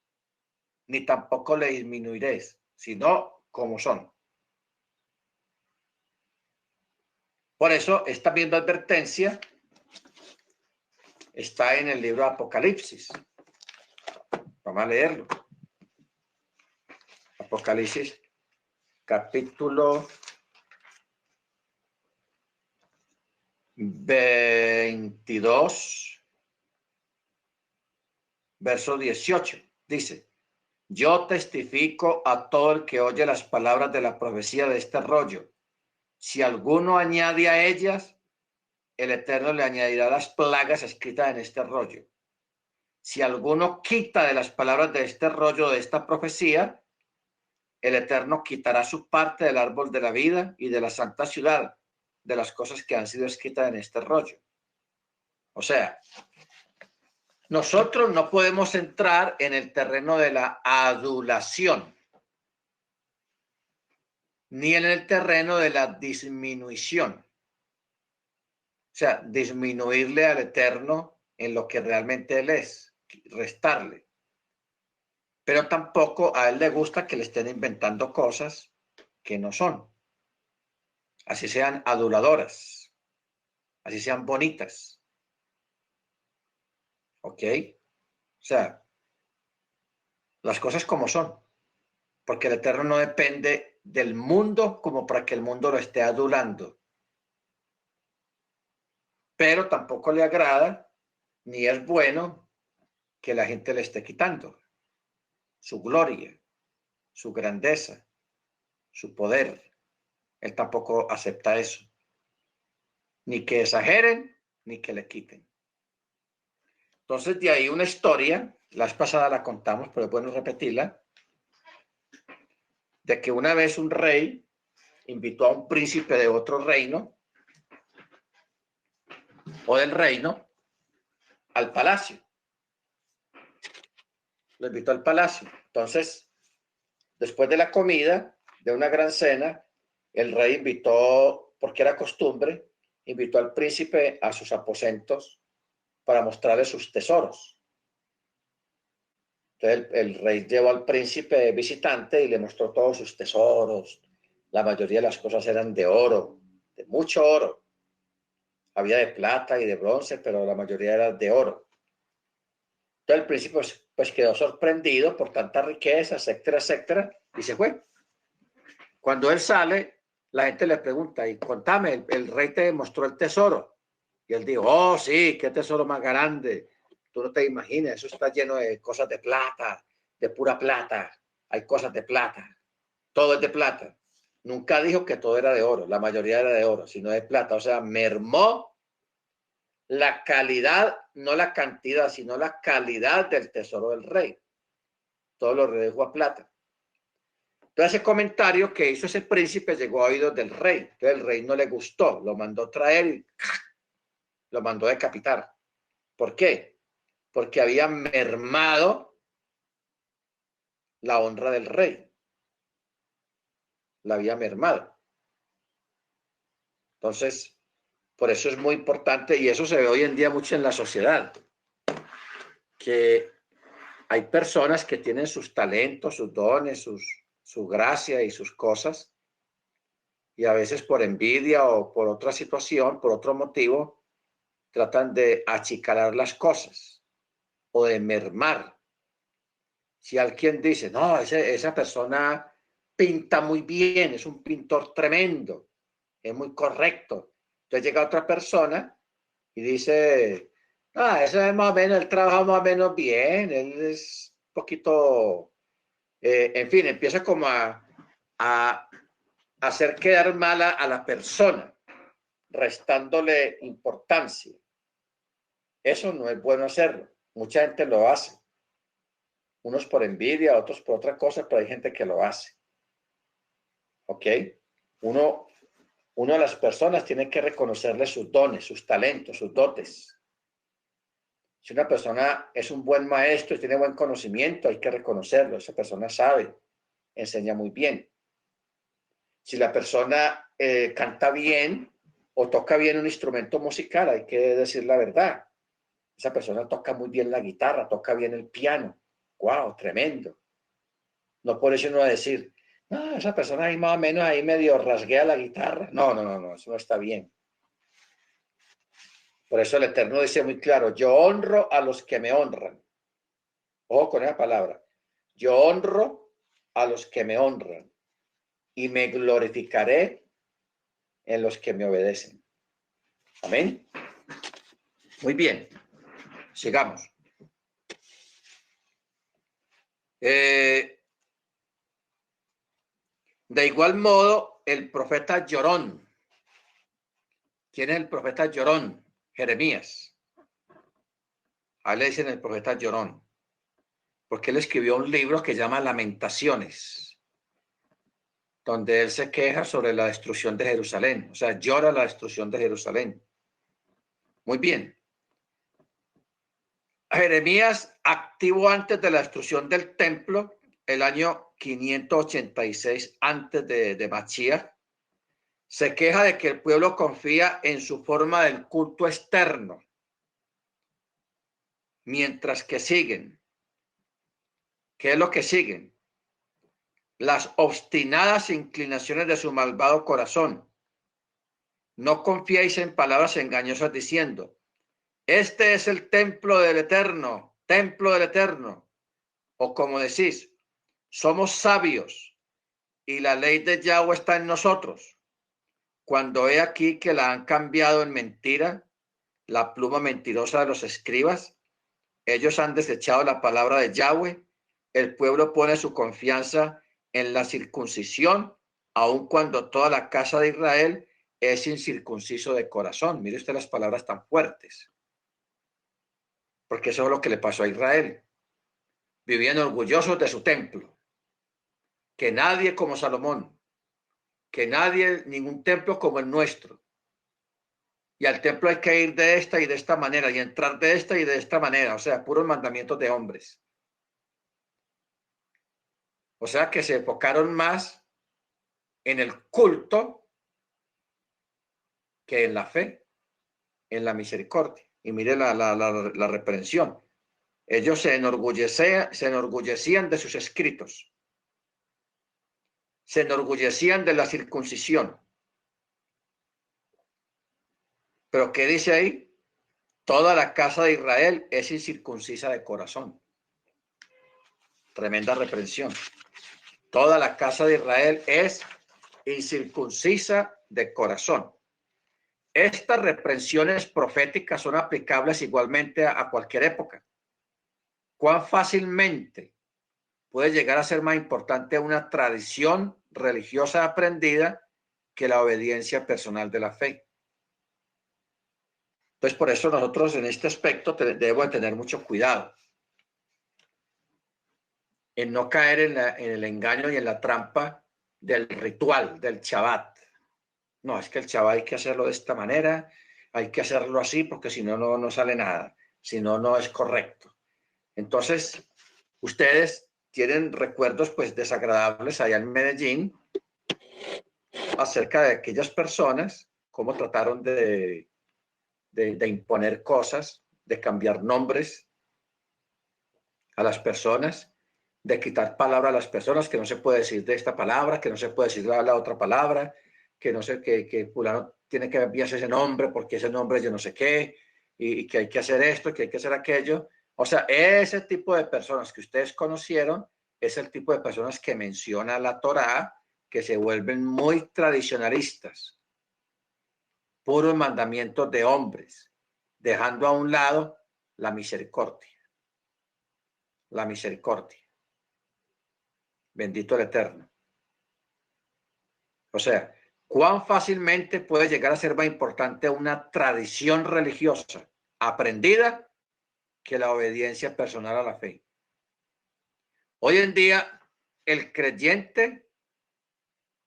ni tampoco le disminuiréis, sino como son. Por eso esta misma advertencia está en el libro de Apocalipsis. Vamos a leerlo. Apocalipsis, capítulo 22, verso 18. Dice: yo testifico a todo el que oye las palabras de la profecía de este rollo, Si alguno añade a ellas, el Eterno le añadirá las plagas escritas en este rollo. Si alguno quita de las palabras de este rollo, de esta profecía, el Eterno quitará su parte del árbol de la vida y de la santa ciudad, de las cosas que han sido escritas en este rollo. O sea, nosotros no podemos entrar en el terreno de la adulación, ni en el terreno de la disminución. O sea, disminuirle al Eterno en lo que realmente Él es, restarle. Pero tampoco a Él le gusta que le estén inventando cosas que no son. Así sean aduladoras, así sean bonitas. ¿Ok? O sea, las cosas como son. Porque el Eterno no depende del mundo como para que el mundo lo esté adulando. Pero tampoco le agrada ni es bueno que la gente le esté quitando su gloria, su grandeza, su poder. Él tampoco acepta eso. Ni que exageren, ni que le quiten. Entonces, de ahí una historia, la vez pasada la contamos, pero es bueno repetirla, de que una vez un rey invitó a un príncipe de otro reino o del reino al palacio. Lo invitó al palacio. Entonces, después de la comida, de una gran cena, el rey invitó, porque era costumbre, invitó al príncipe a sus aposentos para mostrarle sus tesoros. Entonces el rey llevó al príncipe visitante y le mostró todos sus tesoros. La mayoría de las cosas eran de oro, de mucho oro. Había de plata y de bronce, pero la mayoría era de oro. Entonces el príncipe pues quedó sorprendido por tanta riqueza, etcétera, etcétera, y se fue. Cuando él sale, la gente le pregunta, y contame, el rey te mostró el tesoro. Y él dijo, oh, sí, qué tesoro más grande. Tú no te imaginas, eso está lleno de cosas de plata, de pura plata. Hay cosas de plata. Todo es de plata. Nunca dijo que todo era de oro, la mayoría era de oro, sino de plata. O sea, mermó la calidad, no la cantidad, sino la calidad del tesoro del rey. Todo lo redujo a plata. Entonces ese comentario que hizo ese príncipe llegó a oídos del rey. Entonces el rey no le gustó, lo mandó traer y lo mandó decapitar. ¿Por qué? Porque había mermado la honra del rey. La había mermado. Entonces, por eso es muy importante, y eso se ve hoy en día mucho en la sociedad, que hay personas que tienen sus talentos, sus dones, su gracia y sus cosas, y a veces por envidia o por otra situación, por otro motivo, tratan de achicalar las cosas o de mermar. Si alguien dice, no, esa persona pinta muy bien, es un pintor tremendo, es muy correcto. Entonces llega otra persona y dice, ah, eso es más o menos, él trabaja más o menos bien, él es un poquito, en fin, empieza como a hacer quedar mal a la persona, restándole importancia. Eso no es bueno hacerlo. Mucha gente lo hace. Unos por envidia, otros por otra cosa, pero hay gente que lo hace. ¿Ok? Uno de las personas tiene que reconocerle sus dones, sus talentos, sus dotes. Si una persona es un buen maestro y tiene buen conocimiento, hay que reconocerlo. Esa persona sabe, enseña muy bien. Si la persona canta bien o toca bien un instrumento musical, hay que decir la verdad. Esa persona toca muy bien la guitarra, toca bien el piano. ¡Wow! Tremendo. No por eso no va a decir, no, esa persona ahí más o menos ahí medio rasguea la guitarra. No, no, no, no, eso no está bien. Por eso el Eterno dice muy claro, yo honro a los que me honran. Ojo con esa palabra. Yo honro a los que me honran y me glorificaré en los que me obedecen. Amén. Muy bien. Sigamos. De igual modo, el profeta Llorón ¿Quién es el profeta llorón? Jeremías. A él le dicen el profeta llorón, porque él escribió un libro que se llama Lamentaciones, donde él se queja sobre la destrucción de Jerusalén, o sea, llora la destrucción de Jerusalén. Muy bien. Jeremías, activo antes de la destrucción del templo, el año 586 antes de Mashiach, se queja de que el pueblo confía en su forma del culto externo, mientras que siguen. ¿Qué es lo que siguen? Las obstinadas inclinaciones de su malvado corazón. No confiéis en palabras engañosas diciendo, este es el templo del Eterno, templo del Eterno. O como decís, somos sabios y la ley de Yahweh está en nosotros. Cuando he aquí que la han cambiado en mentira, la pluma mentirosa de los escribas, ellos han desechado la palabra de Yahweh. El pueblo pone su confianza en la circuncisión, aun cuando toda la casa de Israel es incircunciso de corazón. Mire usted las palabras tan fuertes, porque eso es lo que le pasó a Israel. Vivían orgullosos de su templo, que nadie como Salomón, que nadie, ningún templo como el nuestro. Y al templo hay que ir de esta y de esta manera, y entrar de esta y de esta manera, o sea, puros mandamientos de hombres. O sea, que se enfocaron más en el culto que en la fe, en la misericordia. Y mire la reprensión. Ellos se enorgullecían de sus escritos, se enorgullecían de la circuncisión. Pero ¿qué dice ahí? Toda la casa de Israel es incircuncisa de corazón. Tremenda reprensión. Toda la casa de Israel es incircuncisa de corazón. Estas reprensiones proféticas son aplicables igualmente a cualquier época. ¿Cuán fácilmente puede llegar a ser más importante una tradición religiosa aprendida que la obediencia personal de la fe? Entonces, por eso nosotros en este aspecto debemos tener mucho cuidado en no caer en el engaño y en la trampa del ritual, del Shabbat. No, es que el Shabbat hay que hacerlo de esta manera, hay que hacerlo así, porque si no, no sale nada, si no, no es correcto. Entonces, ustedes tienen recuerdos pues desagradables allá en Medellín acerca de aquellas personas, cómo trataron de imponer cosas, de cambiar nombres a las personas, de quitar palabras a las personas, que no se puede decir de esta palabra, que no se puede decir la otra palabra, que no sé, que fulano tiene que enviarse ese nombre porque ese nombre yo no sé qué, y que hay que hacer esto, que hay que hacer aquello. O sea, ese tipo de personas que ustedes conocieron es el tipo de personas que menciona la Torá, que se vuelven muy tradicionalistas, puros mandamientos de hombres, dejando a un lado la misericordia. La misericordia. Bendito el Eterno. O sea, ¿cuán fácilmente puede llegar a ser más importante una tradición religiosa aprendida que la obediencia personal a la fe? Hoy en día, el creyente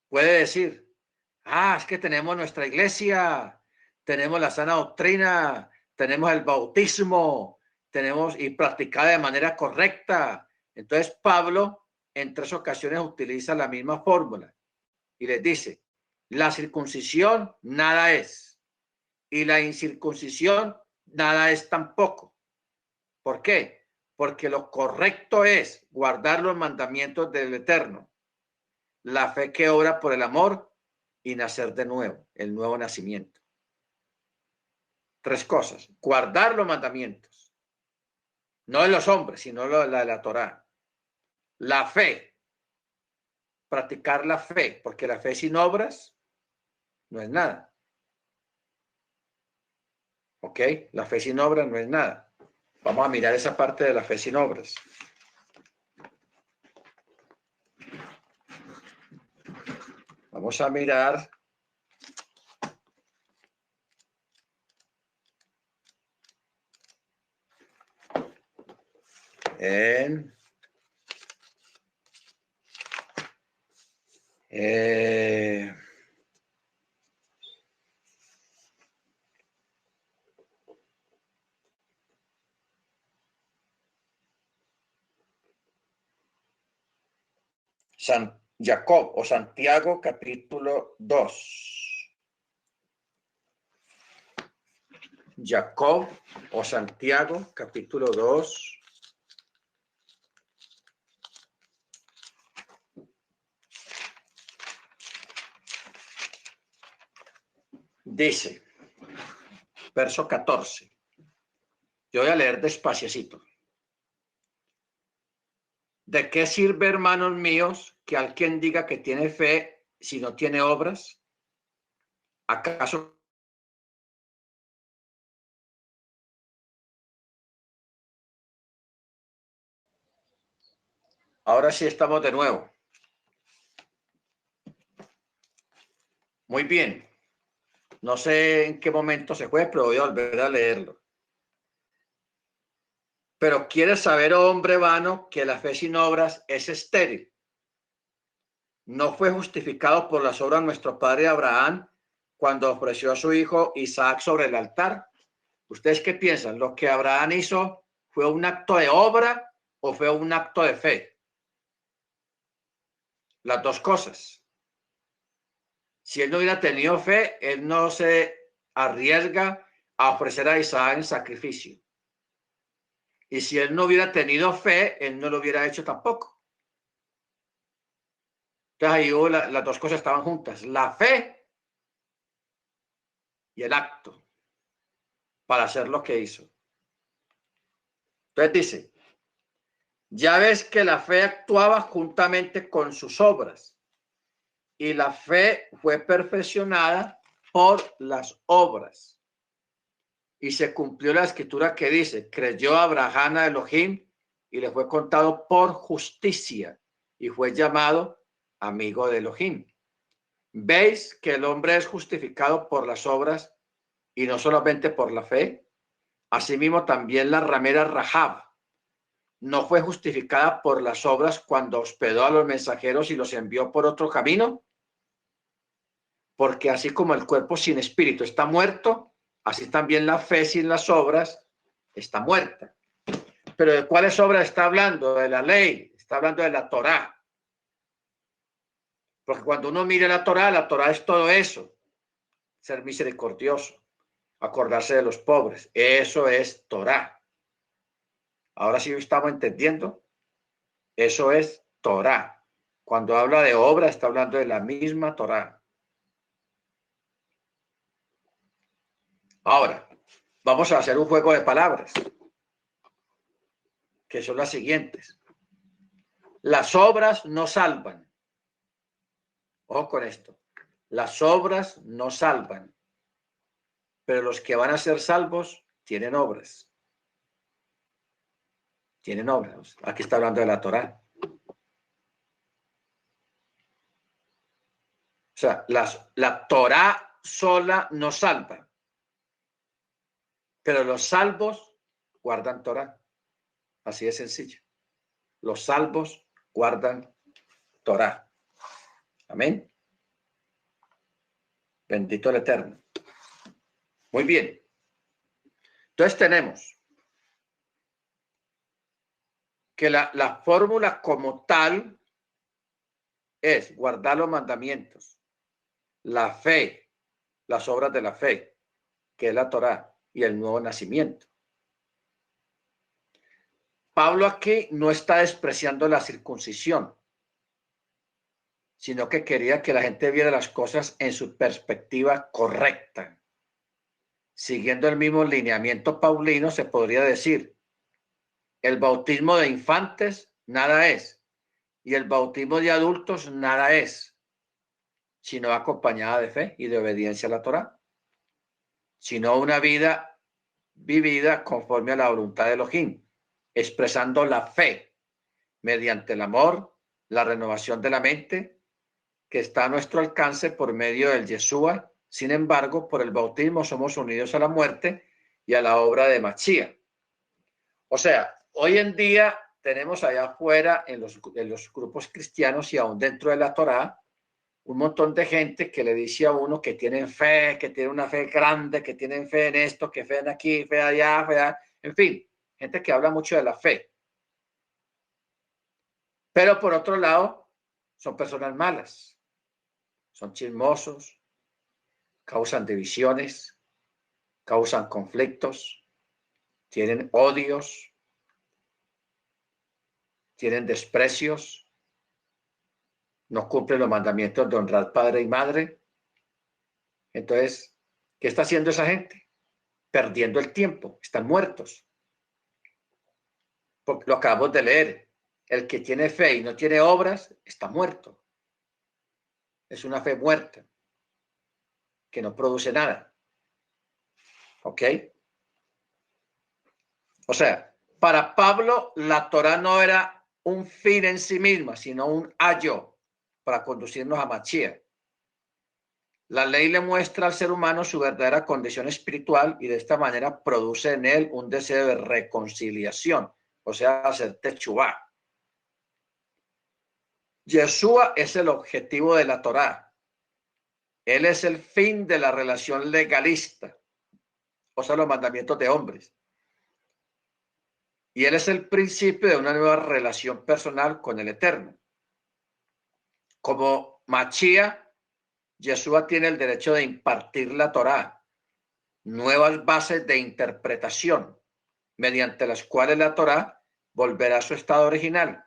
puede decir, es que tenemos nuestra iglesia, tenemos la sana doctrina, tenemos el bautismo, tenemos y practicada de manera correcta. Entonces, Pablo en 3 ocasiones utiliza la misma fórmula y les dice, la circuncisión nada es y la incircuncisión nada es tampoco. ¿Por qué? Porque lo correcto es guardar los mandamientos del Eterno, la fe que obra por el amor y nacer de nuevo, el nuevo nacimiento. 3 cosas, guardar los mandamientos, no de los hombres, sino la de la Torá. La fe, practicar la fe, porque la fe sin obras no es nada. ¿Ok? La fe sin obras no es nada. Vamos a mirar esa parte de la fe sin obras. Vamos a mirar en San Jacob o Santiago capítulo 2. Jacob o Santiago capítulo 2. Dice, verso 14. Yo voy a leer despaciecito. ¿De qué sirve, hermanos míos, que alguien diga que tiene fe si no tiene obras? ¿Acaso ahora sí estamos de nuevo? Muy bien. No sé en qué momento se fue, pero voy a volver a leerlo. Pero ¿quieres saber, oh hombre vano, que la fe sin obras es estéril? ¿No fue justificado por las obras nuestro padre Abraham cuando ofreció a su hijo Isaac sobre el altar? ¿Ustedes qué piensan? ¿Lo que Abraham hizo fue un acto de obra o fue un acto de fe? Las dos cosas. Si él no hubiera tenido fe, él no se arriesga a ofrecer a Isaac en sacrificio. Y si él no hubiera tenido fe, él no lo hubiera hecho tampoco. Entonces ahí las dos cosas estaban juntas, la fe y el acto para hacer lo que hizo. Entonces dice, ya ves que la fe actuaba juntamente con sus obras y la fe fue perfeccionada por las obras. Y se cumplió la escritura que dice, creyó Abraham a Elohim y le fue contado por justicia y fue llamado amigo de Elohim. ¿Veis que el hombre es justificado por las obras y no solamente por la fe? Asimismo también la ramera Rahab no fue justificada por las obras cuando hospedó a los mensajeros y los envió por otro camino. Porque así como el cuerpo sin espíritu está muerto, así también la fe sin las obras está muerta. Pero ¿de cuáles obras está hablando? De la ley, está hablando de la Torá. Porque cuando uno mira la Torá es todo eso. Ser misericordioso, acordarse de los pobres. Eso es Torá. Ahora sí estamos entendiendo. Eso es Torá. Cuando habla de obra, está hablando de la misma Torá. Ahora, vamos a hacer un juego de palabras, que son las siguientes. Las obras no salvan. Ojo con esto. Las obras no salvan, pero los que van a ser salvos tienen obras. Tienen obras. Aquí está hablando de la Torá. O sea, la Torá sola no salva, pero los salvos guardan Torá. Así de sencillo. Los salvos guardan Torá. Amén. Bendito el Eterno. Muy bien. Entonces tenemos que la fórmula como tal es guardar los mandamientos, la fe, las obras de la fe, que es la Torá, y el nuevo nacimiento. Pablo aquí no está despreciando la circuncisión, sino que quería que la gente viera las cosas en su perspectiva correcta. Siguiendo el mismo lineamiento paulino, se podría decir, el bautismo de infantes nada es, y el bautismo de adultos nada es, sino acompañada de fe y de obediencia a la Torá, sino una vida vivida conforme a la voluntad de Elohim, expresando la fe mediante el amor, la renovación de la mente, que está a nuestro alcance por medio del Yeshua. Sin embargo, por el bautismo somos unidos a la muerte y a la obra de Mashiach. O sea, hoy en día tenemos allá afuera en los grupos cristianos y aún dentro de la Torá, un montón de gente que le dice a uno que tienen fe, que tienen una fe grande, que tienen fe en esto, que fe en aquí, fe allá, fe allá. En fin, gente que habla mucho de la fe. Pero por otro lado, son personas malas, son chismosos, causan divisiones, causan conflictos, tienen odios, tienen desprecios, no cumplen los mandamientos de honrar padre y madre. Entonces, ¿qué está haciendo esa gente? Perdiendo el tiempo, están muertos. Porque lo acabamos de leer. El que tiene fe y no tiene obras está muerto. Es una fe muerta que no produce nada. ¿Ok? O sea, para Pablo la Torá no era un fin en sí misma, sino un ayo para conducirnos a Mashiach. La ley le muestra al ser humano su verdadera condición espiritual y de esta manera produce en él un deseo de reconciliación, o sea, hacer techubá. Yeshua es el objetivo de la Torá. Él es el fin de la relación legalista, o sea, los mandamientos de hombres. Y él es el principio de una nueva relación personal con el Eterno. Como Mashiach, Yeshua tiene el derecho de impartir la Torá, nuevas bases de interpretación, mediante las cuales la Torá volverá a su estado original.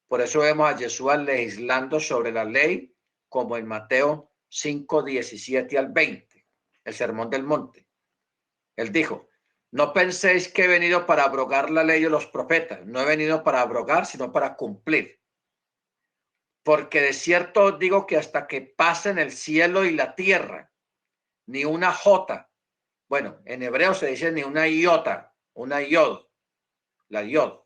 Por eso vemos a Yeshua legislando sobre la ley, como en Mateo 5, 17 al 20, el Sermón del Monte. Él dijo, no penséis que he venido para abrogar la ley de los profetas. No he venido para abrogar, sino para cumplir. Porque de cierto os digo que hasta que pasen el cielo y la tierra, ni una jota, bueno, en hebreo se dice ni una iota, una yod, la yod,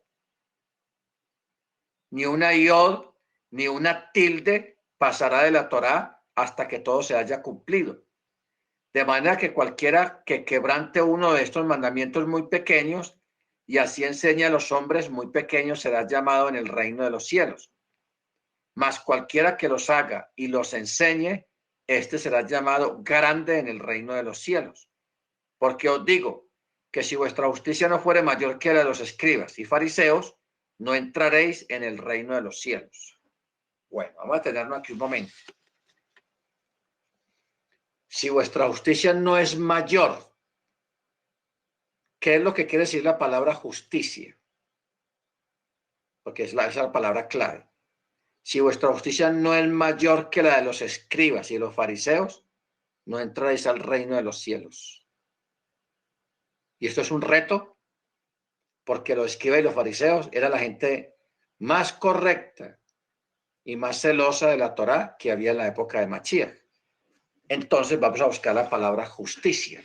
ni una yod, ni una tilde pasará de la Torá hasta que todo se haya cumplido. De manera que cualquiera que quebrante uno de estos mandamientos muy pequeños y así enseña a los hombres muy pequeños será llamado en el reino de los cielos. Mas cualquiera que los haga y los enseñe, este será llamado grande en el reino de los cielos. Porque os digo que si vuestra justicia no fuere mayor que la de los escribas y fariseos, no entraréis en el reino de los cielos. Bueno, vamos a tenerlo aquí un momento. Si vuestra justicia no es mayor, ¿qué es lo que quiere decir la palabra justicia? Porque esa es la palabra clave. Si vuestra justicia no es mayor que la de los escribas y los fariseos, no entráis al reino de los cielos. Y esto es un reto, porque los escribas y los fariseos eran la gente más correcta y más celosa de la Torá que había en la época de Mashiach. Entonces vamos a buscar la palabra justicia.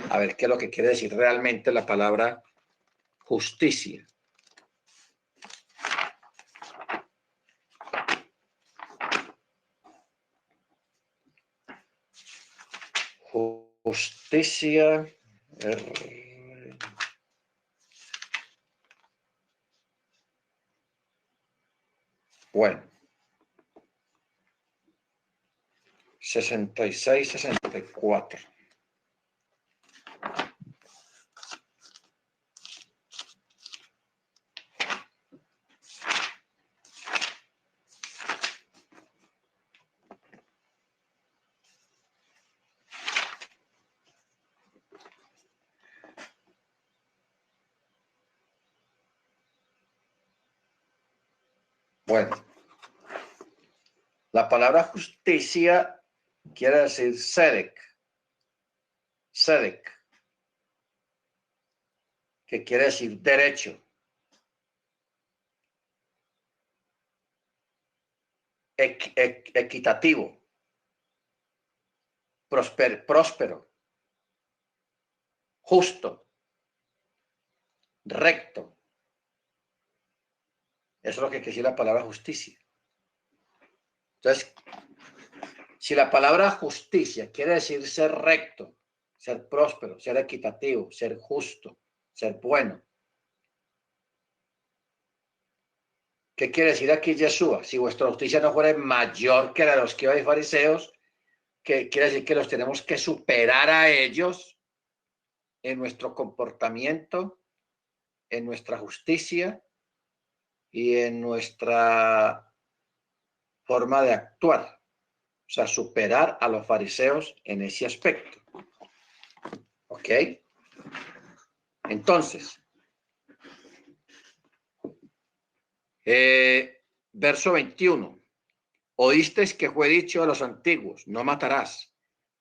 A ver qué es lo que quiere decir realmente la palabra justicia. Justicia. Bueno. 66, 64. Bueno, la palabra justicia quiere decir tzedek, que quiere decir derecho. Equitativo, próspero, justo, recto. Eso es lo que quiere decir la palabra justicia. Entonces, si la palabra justicia quiere decir ser recto, ser próspero, ser equitativo, ser justo, ser bueno, ¿Qué quiere decir aquí Yeshua? Si vuestra justicia no fuera mayor que la de los escribas y fariseos, que quiere decir que los tenemos que superar a ellos en nuestro comportamiento, en nuestra justicia y en nuestra forma de actuar. O sea, superar a los fariseos en ese aspecto. ¿Ok? Entonces, verso 21. Oísteis que fue dicho a los antiguos, no matarás.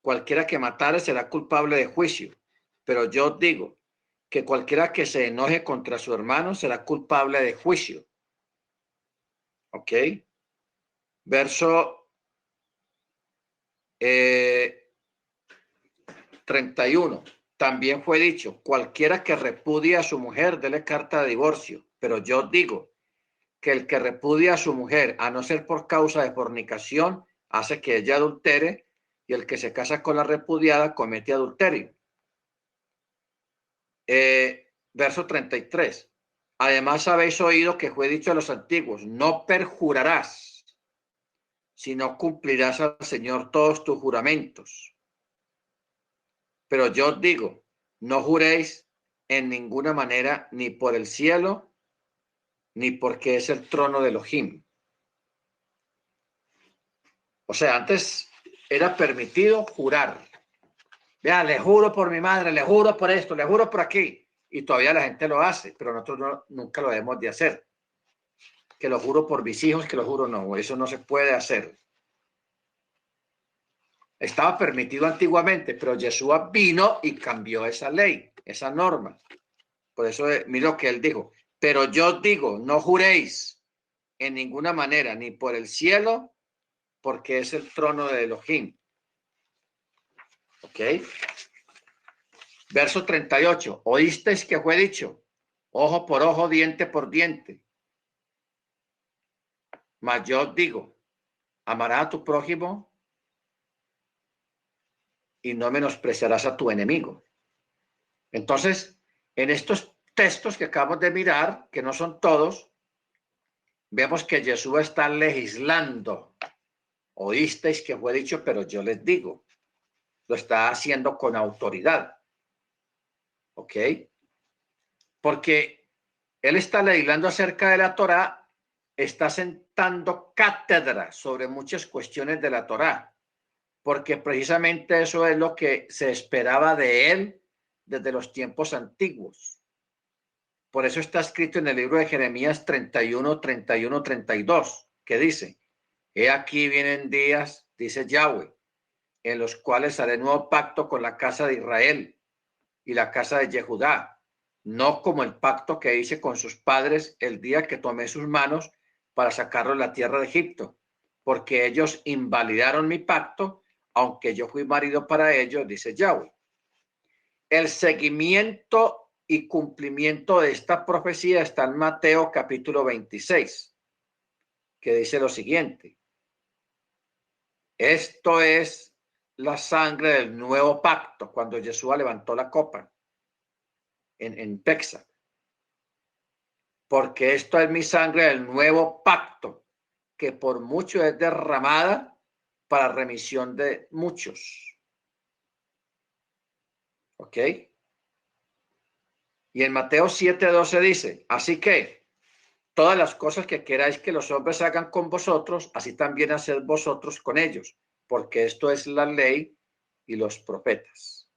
Cualquiera que matare será culpable de juicio. Pero yo os digo que cualquiera que se enoje contra su hermano será culpable de juicio. ¿Ok? Verso 31. También fue dicho, cualquiera que repudie a su mujer, dele carta de divorcio. Pero yo os digo que el que repudia a su mujer, a no ser por causa de fornicación, hace que ella adultere, y el que se casa con la repudiada comete adulterio. Verso 33. Además habéis oído que fue dicho a los antiguos, no perjurarás, sino cumplirás al Señor todos tus juramentos. Pero yo os digo, no juréis en ninguna manera, ni por el cielo, ni porque es el trono de Elohim. O sea, antes era permitido jurar. Vea, le juro por mi madre, le juro por esto, le juro por aquí. Y todavía la gente lo hace, pero nosotros nunca lo debemos de hacer. Que lo juro por mis hijos, que lo juro no, eso no se puede hacer. Estaba permitido antiguamente, pero Yeshua vino y cambió esa ley, esa norma. Por eso, mira lo que él dijo. Pero yo digo, no juréis en ninguna manera, ni por el cielo, porque es el trono de Elohim. ¿Ok? Verso 38. Oísteis que fue dicho, ojo por ojo, diente por diente. Mas yo digo, amarás a tu prójimo y no menospreciarás a tu enemigo. Entonces, en estos textos que acabamos de mirar, que no son todos, vemos que Jesús está legislando. Oísteis que fue dicho, pero yo les digo. Lo está haciendo con autoridad. ¿Ok? Porque él está legislando acerca de la Torá, está sentando cátedra sobre muchas cuestiones de la Torá, porque precisamente eso es lo que se esperaba de él desde los tiempos antiguos. Por eso está escrito en el libro de Jeremías 31, 31, 32, que dice, he aquí vienen días, dice Yahweh, en los cuales haré nuevo pacto con la casa de Israel y la casa de Yehudá, no como el pacto que hice con sus padres el día que tomé sus manos para sacarlos de la tierra de Egipto, porque ellos invalidaron mi pacto, aunque yo fui marido para ellos, dice Yahweh. El seguimiento y cumplimiento de esta profecía está en Mateo capítulo 26, que dice lo siguiente. Esto es la sangre del nuevo pacto, cuando Jesús levantó la copa en Pexa. Porque esto es mi sangre del nuevo pacto, que por mucho es derramada para remisión de muchos. ¿Ok? Y en Mateo 7:12 dice, así que todas las cosas que queráis que los hombres hagan con vosotros, así también haced vosotros con ellos, porque esto es la ley y los profetas.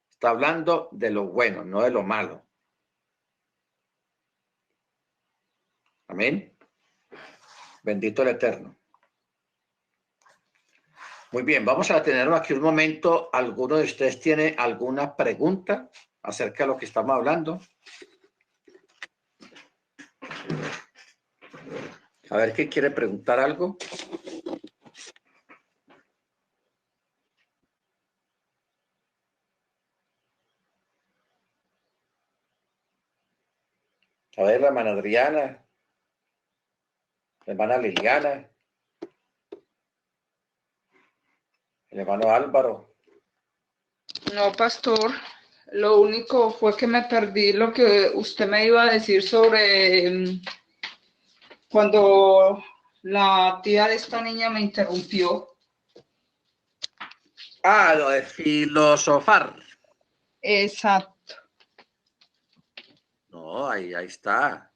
Está hablando de lo bueno, no de lo malo. Amén. Bendito el Eterno. Muy bien, vamos a tener aquí un momento. ¿Alguno de ustedes tiene alguna pregunta acerca de lo que estamos hablando? A ver, ¿qué quiere preguntar algo? A ver, la hermana Adriana, la hermana Liliana, el hermano Álvaro. No, pastor, lo único fue que me perdí lo que usted me iba a decir sobre Cuando la tía de esta niña me interrumpió. Ah, lo de filosofar. Exacto. No, ahí está.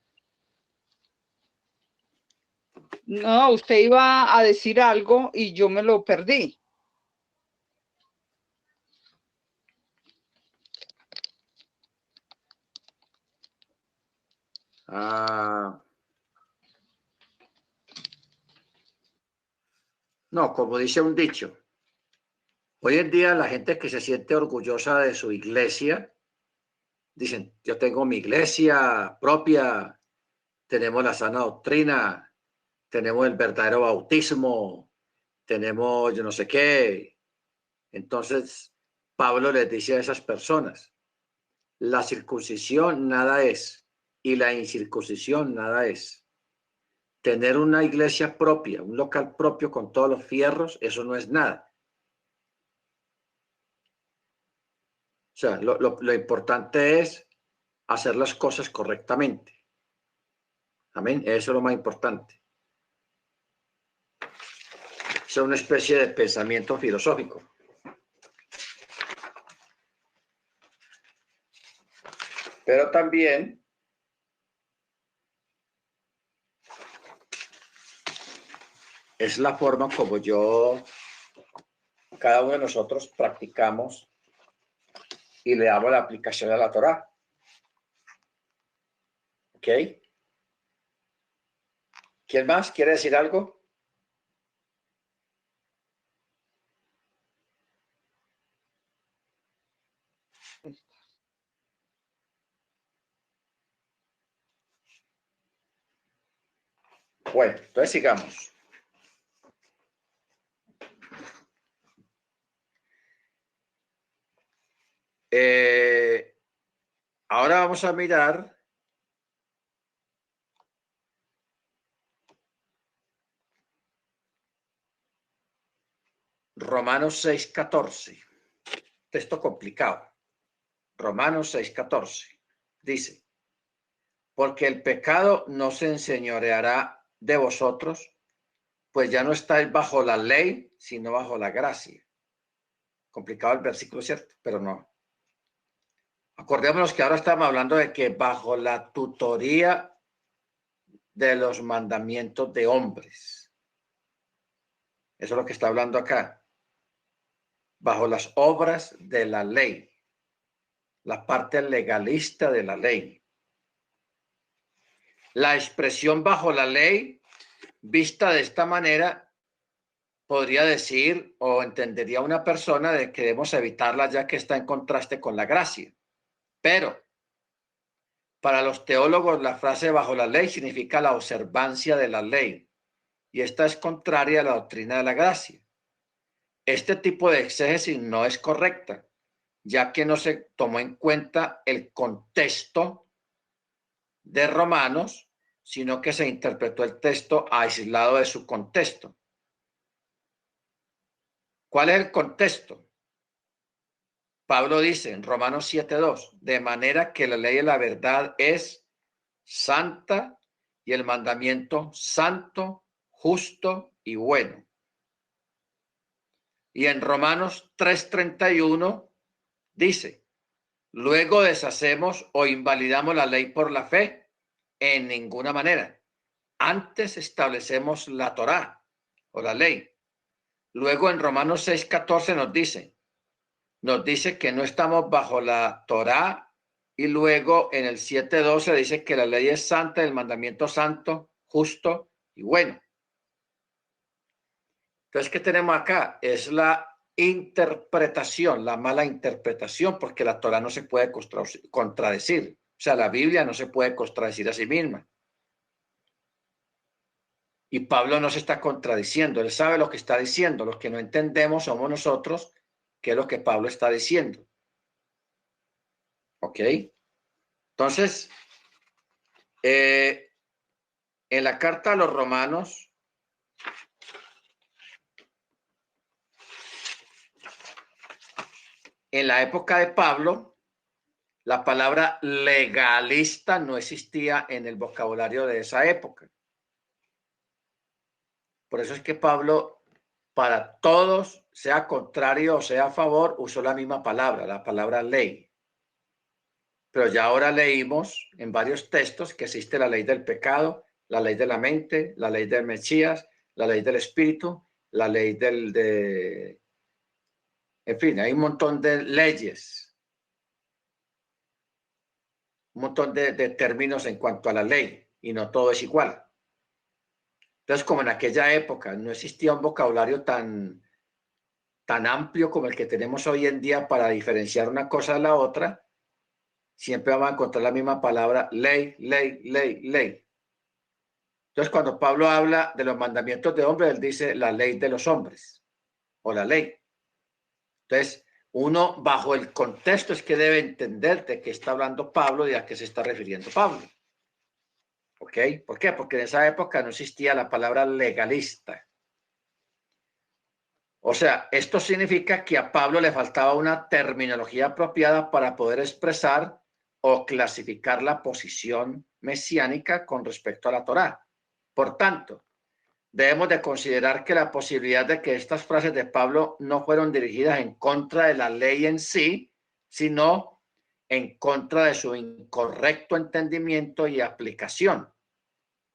No, usted iba a decir algo y yo me lo perdí. Ah, no, como dice un dicho, hoy en día la gente que se siente orgullosa de su iglesia, dicen, yo tengo mi iglesia propia, tenemos la sana doctrina, tenemos el verdadero bautismo, tenemos yo no sé qué. Entonces, Pablo les dice a esas personas, la circuncisión nada es y la incircuncisión nada es. Tener una iglesia propia, un local propio con todos los fierros, eso no es nada. O sea, lo importante es hacer las cosas correctamente. Amén. Eso es lo más importante. Es una especie de pensamiento filosófico. Pero también es la forma como cada uno de nosotros practicamos y le damos la aplicación a la Torá. ¿Ok? ¿Quién más quiere decir algo? Bueno, entonces sigamos. Ahora vamos a mirar Romanos 6:14. Texto complicado. Romanos 6:14. Dice, porque el pecado no se enseñoreará de vosotros, pues ya no estáis bajo la ley, sino bajo la gracia. Complicado el versículo, ¿cierto? Pero no. Acordémonos que ahora estamos hablando de que bajo la tutoría de los mandamientos de hombres. Eso es lo que está hablando acá. Bajo las obras de la ley. La parte legalista de la ley. La expresión bajo la ley, vista de esta manera, podría decir o entendería una persona de que debemos evitarla ya que está en contraste con la gracia. Pero para los teólogos la frase bajo la ley significa la observancia de la ley y esta es contraria a la doctrina de la gracia. Este tipo de exégesis no es correcta, ya que no se tomó en cuenta el contexto de Romanos, sino que se interpretó el texto aislado de su contexto. ¿Cuál es el contexto? Pablo dice en Romanos 7:2, de manera que la ley de la verdad es santa y el mandamiento santo, justo y bueno. Y en Romanos 3:31 dice, luego deshacemos o invalidamos la ley por la fe en ninguna manera. Antes establecemos la Torá o la ley. Luego en Romanos 6:14 nos dice que no estamos bajo la Torá y luego en el 7:12 dice que la ley es santa, el mandamiento santo, justo y bueno. Entonces, ¿qué tenemos acá? Es la interpretación, la mala interpretación, porque la Torá no se puede contradecir. O sea, la Biblia no se puede contradecir a sí misma. Y Pablo no se está contradiciendo, él sabe lo que está diciendo. Los que no entendemos somos nosotros, qué es lo que Pablo está diciendo. ¿Ok? Entonces, en la carta a los romanos, en la época de Pablo, la palabra legalista no existía en el vocabulario de esa época. Por eso es que Pablo, para todos, sea contrario o sea a favor, usó la misma palabra, la palabra ley. Pero ya ahora leímos en varios textos que existe la ley del pecado, la ley de la mente, la ley del Mesías, la ley del espíritu, la ley en fin, hay un montón de leyes, un montón de términos en cuanto a la ley, y no todo es igual. Entonces, como en aquella época no existía un vocabulario tan amplio como el que tenemos hoy en día para diferenciar una cosa de la otra, siempre vamos a encontrar la misma palabra, ley, ley, ley, ley. Entonces, cuando Pablo habla de los mandamientos de hombres, él dice la ley de los hombres o la ley. Entonces, uno bajo el contexto es que debe entender de qué está hablando Pablo y a qué se está refiriendo Pablo. ¿Ok? ¿Por qué? Porque en esa época no existía la palabra legalista. O sea, esto significa que a Pablo le faltaba una terminología apropiada para poder expresar o clasificar la posición mesiánica con respecto a la Torá. Por tanto, debemos de considerar que la posibilidad de que estas frases de Pablo no fueron dirigidas en contra de la ley en sí, sino en contra de su incorrecto entendimiento y aplicación.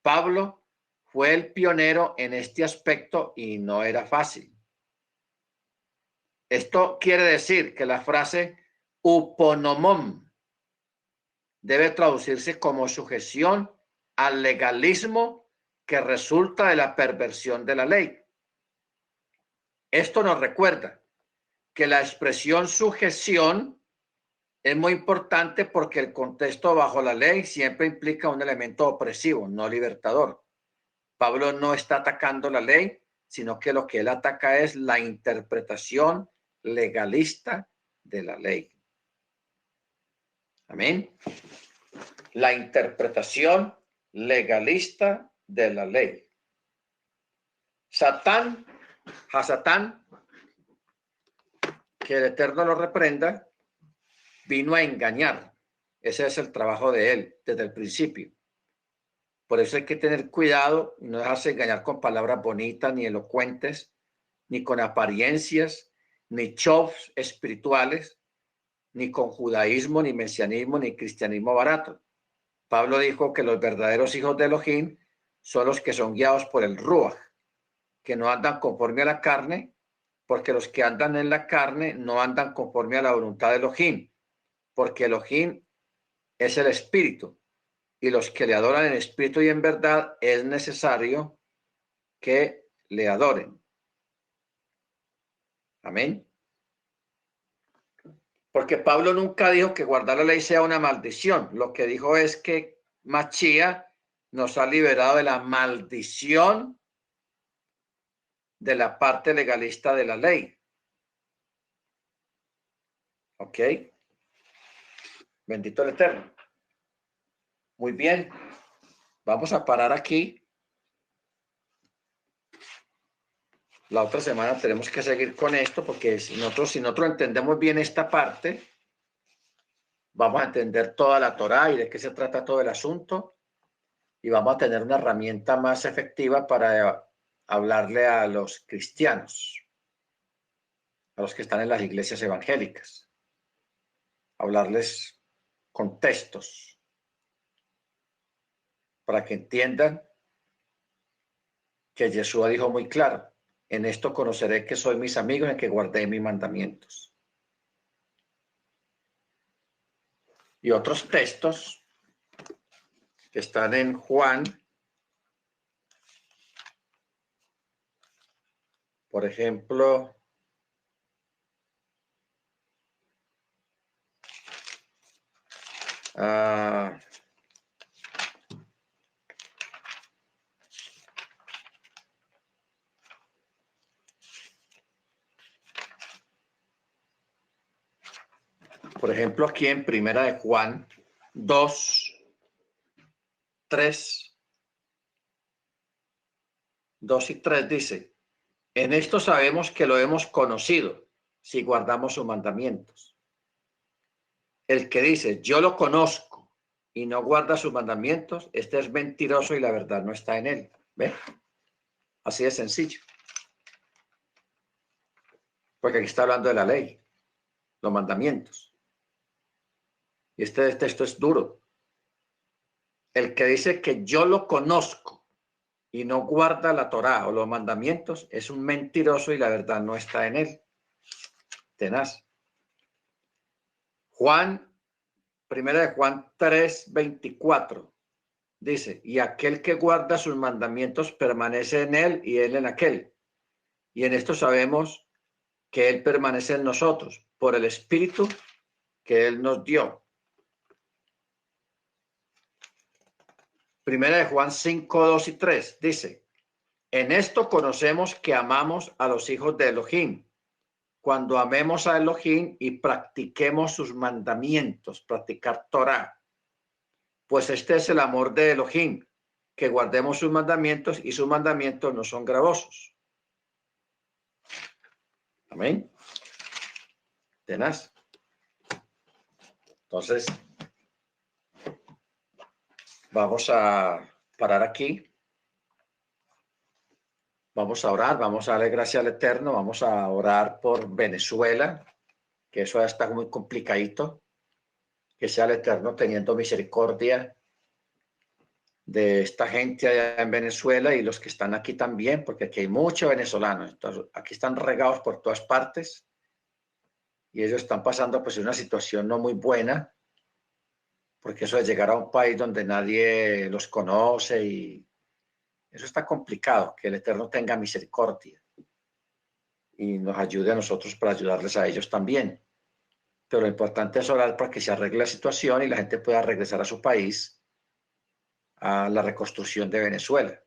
Pablo fue el pionero en este aspecto y no era fácil. Esto quiere decir que la frase uponomon debe traducirse como sujeción al legalismo que resulta de la perversión de la ley. Esto nos recuerda que la expresión sujeción es muy importante porque el contexto bajo la ley siempre implica un elemento opresivo, no libertador. Pablo no está atacando la ley, sino que lo que él ataca es la interpretación legalista de la ley. Amén. La interpretación legalista de la ley. Satán, Hasatán, que el Eterno lo reprenda, vino a engañar. Ese es el trabajo de él desde el principio. Por eso hay que tener cuidado y no dejarse engañar con palabras bonitas, ni elocuentes, ni con apariencias, ni shows espirituales, ni con judaísmo, ni mesianismo, ni cristianismo barato. Pablo dijo que los verdaderos hijos de Elohim son los que son guiados por el Ruach, que no andan conforme a la carne, porque los que andan en la carne no andan conforme a la voluntad de Elohim, porque Elohim es el espíritu, y los que le adoran en espíritu y en verdad es necesario que le adoren. Amén. Porque Pablo nunca dijo que guardar la ley sea una maldición. Lo que dijo es que Machía nos ha liberado de la maldición de la parte legalista de la ley. ¿Ok? Bendito el Eterno. Muy bien. Vamos a parar aquí. La otra semana tenemos que seguir con esto porque si nosotros entendemos bien esta parte, vamos a entender toda la Torá y de qué se trata todo el asunto y vamos a tener una herramienta más efectiva para hablarle a los cristianos, a los que están en las iglesias evangélicas, hablarles con textos para que entiendan que Yeshua dijo muy claro, en esto conoceré que soy mis amigos en que guardé mis mandamientos. Y otros textos que están en Juan, por ejemplo, aquí en Primera de Juan 2, 3, 2 y 3 dice, en esto sabemos que lo hemos conocido si guardamos sus mandamientos. El que dice, yo lo conozco y no guarda sus mandamientos, este es mentiroso y la verdad no está en él. ¿Ve? Así de sencillo. Porque aquí está hablando de la ley, los mandamientos. Y este texto es duro. El que dice que yo lo conozco y no guarda la Torá o los mandamientos es un mentiroso y la verdad no está en él. Tenaz. Primera de Juan 3:24 dice, y aquel que guarda sus mandamientos permanece en él y él en aquel. Y en esto sabemos que él permanece en nosotros por el Espíritu que él nos dio. Primera de Juan 5:2 y 3 dice, en esto conocemos que amamos a los hijos de Elohim, cuando amemos a Elohim y practiquemos sus mandamientos, practicar Torah. Pues este es el amor de Elohim, que guardemos sus mandamientos y sus mandamientos no son gravosos. Amén. Tenaz. Entonces, vamos a parar aquí. Vamos a orar, vamos a darle gracias al Eterno, vamos a orar por Venezuela, que eso ya está muy complicadito. Que sea el Eterno teniendo misericordia de esta gente allá en Venezuela y los que están aquí también, porque aquí hay muchos venezolanos. Entonces, aquí están regados por todas partes y ellos están pasando pues una situación no muy buena, porque eso de llegar a un país donde nadie los conoce y eso está complicado. Que el Eterno tenga misericordia y nos ayude a nosotros para ayudarles a ellos también. Pero lo importante es orar para que se arregle la situación y la gente pueda regresar a su país, a la reconstrucción de Venezuela.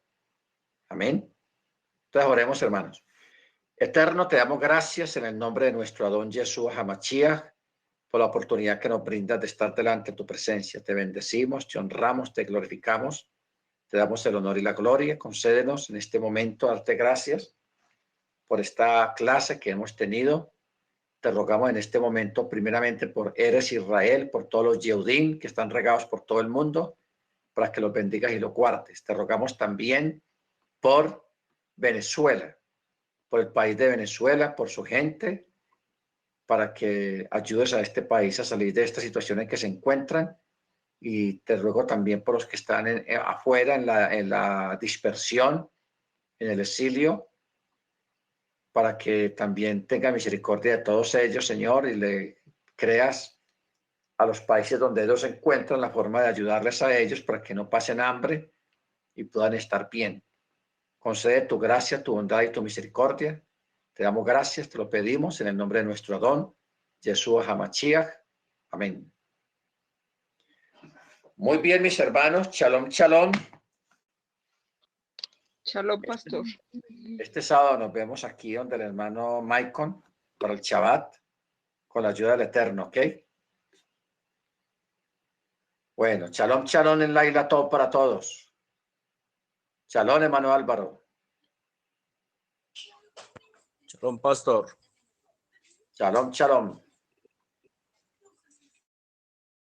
Amén. Entonces oremos, hermanos. Eterno, te damos gracias en el nombre de nuestro Adón Yeshua Hamashiach por la oportunidad que nos brindas de estar delante de tu presencia. Te bendecimos, te honramos, te glorificamos, te damos el honor y la gloria. Concédenos en este momento darte gracias por esta clase que hemos tenido. Te rogamos en este momento primeramente por Eres Israel, por todos los Yehudim que están regados por todo el mundo, para que los bendigas y los guardes. Te rogamos también por Venezuela, por el país de Venezuela, por su gente, para que ayudes a este país a salir de esta situación en que se encuentran. Y te ruego también por los que están afuera en la dispersión, en el exilio, para que también tenga misericordia de todos ellos, Señor, y le creas a los países donde ellos se encuentran la forma de ayudarles a ellos para que no pasen hambre y puedan estar bien. Concede tu gracia, tu bondad y tu misericordia. Te damos gracias, te lo pedimos en el nombre de nuestro Adón, Yeshua Hamashiach. Amén. Muy bien, mis hermanos. Shalom, shalom. Shalom, pastor. Este sábado nos vemos aquí donde el hermano Maicon para el Shabbat, con la ayuda del Eterno, ¿ok? Bueno, shalom, shalom en la isla todo para todos. Shalom, hermano Álvaro. Shalom, pastor. Shalom, shalom.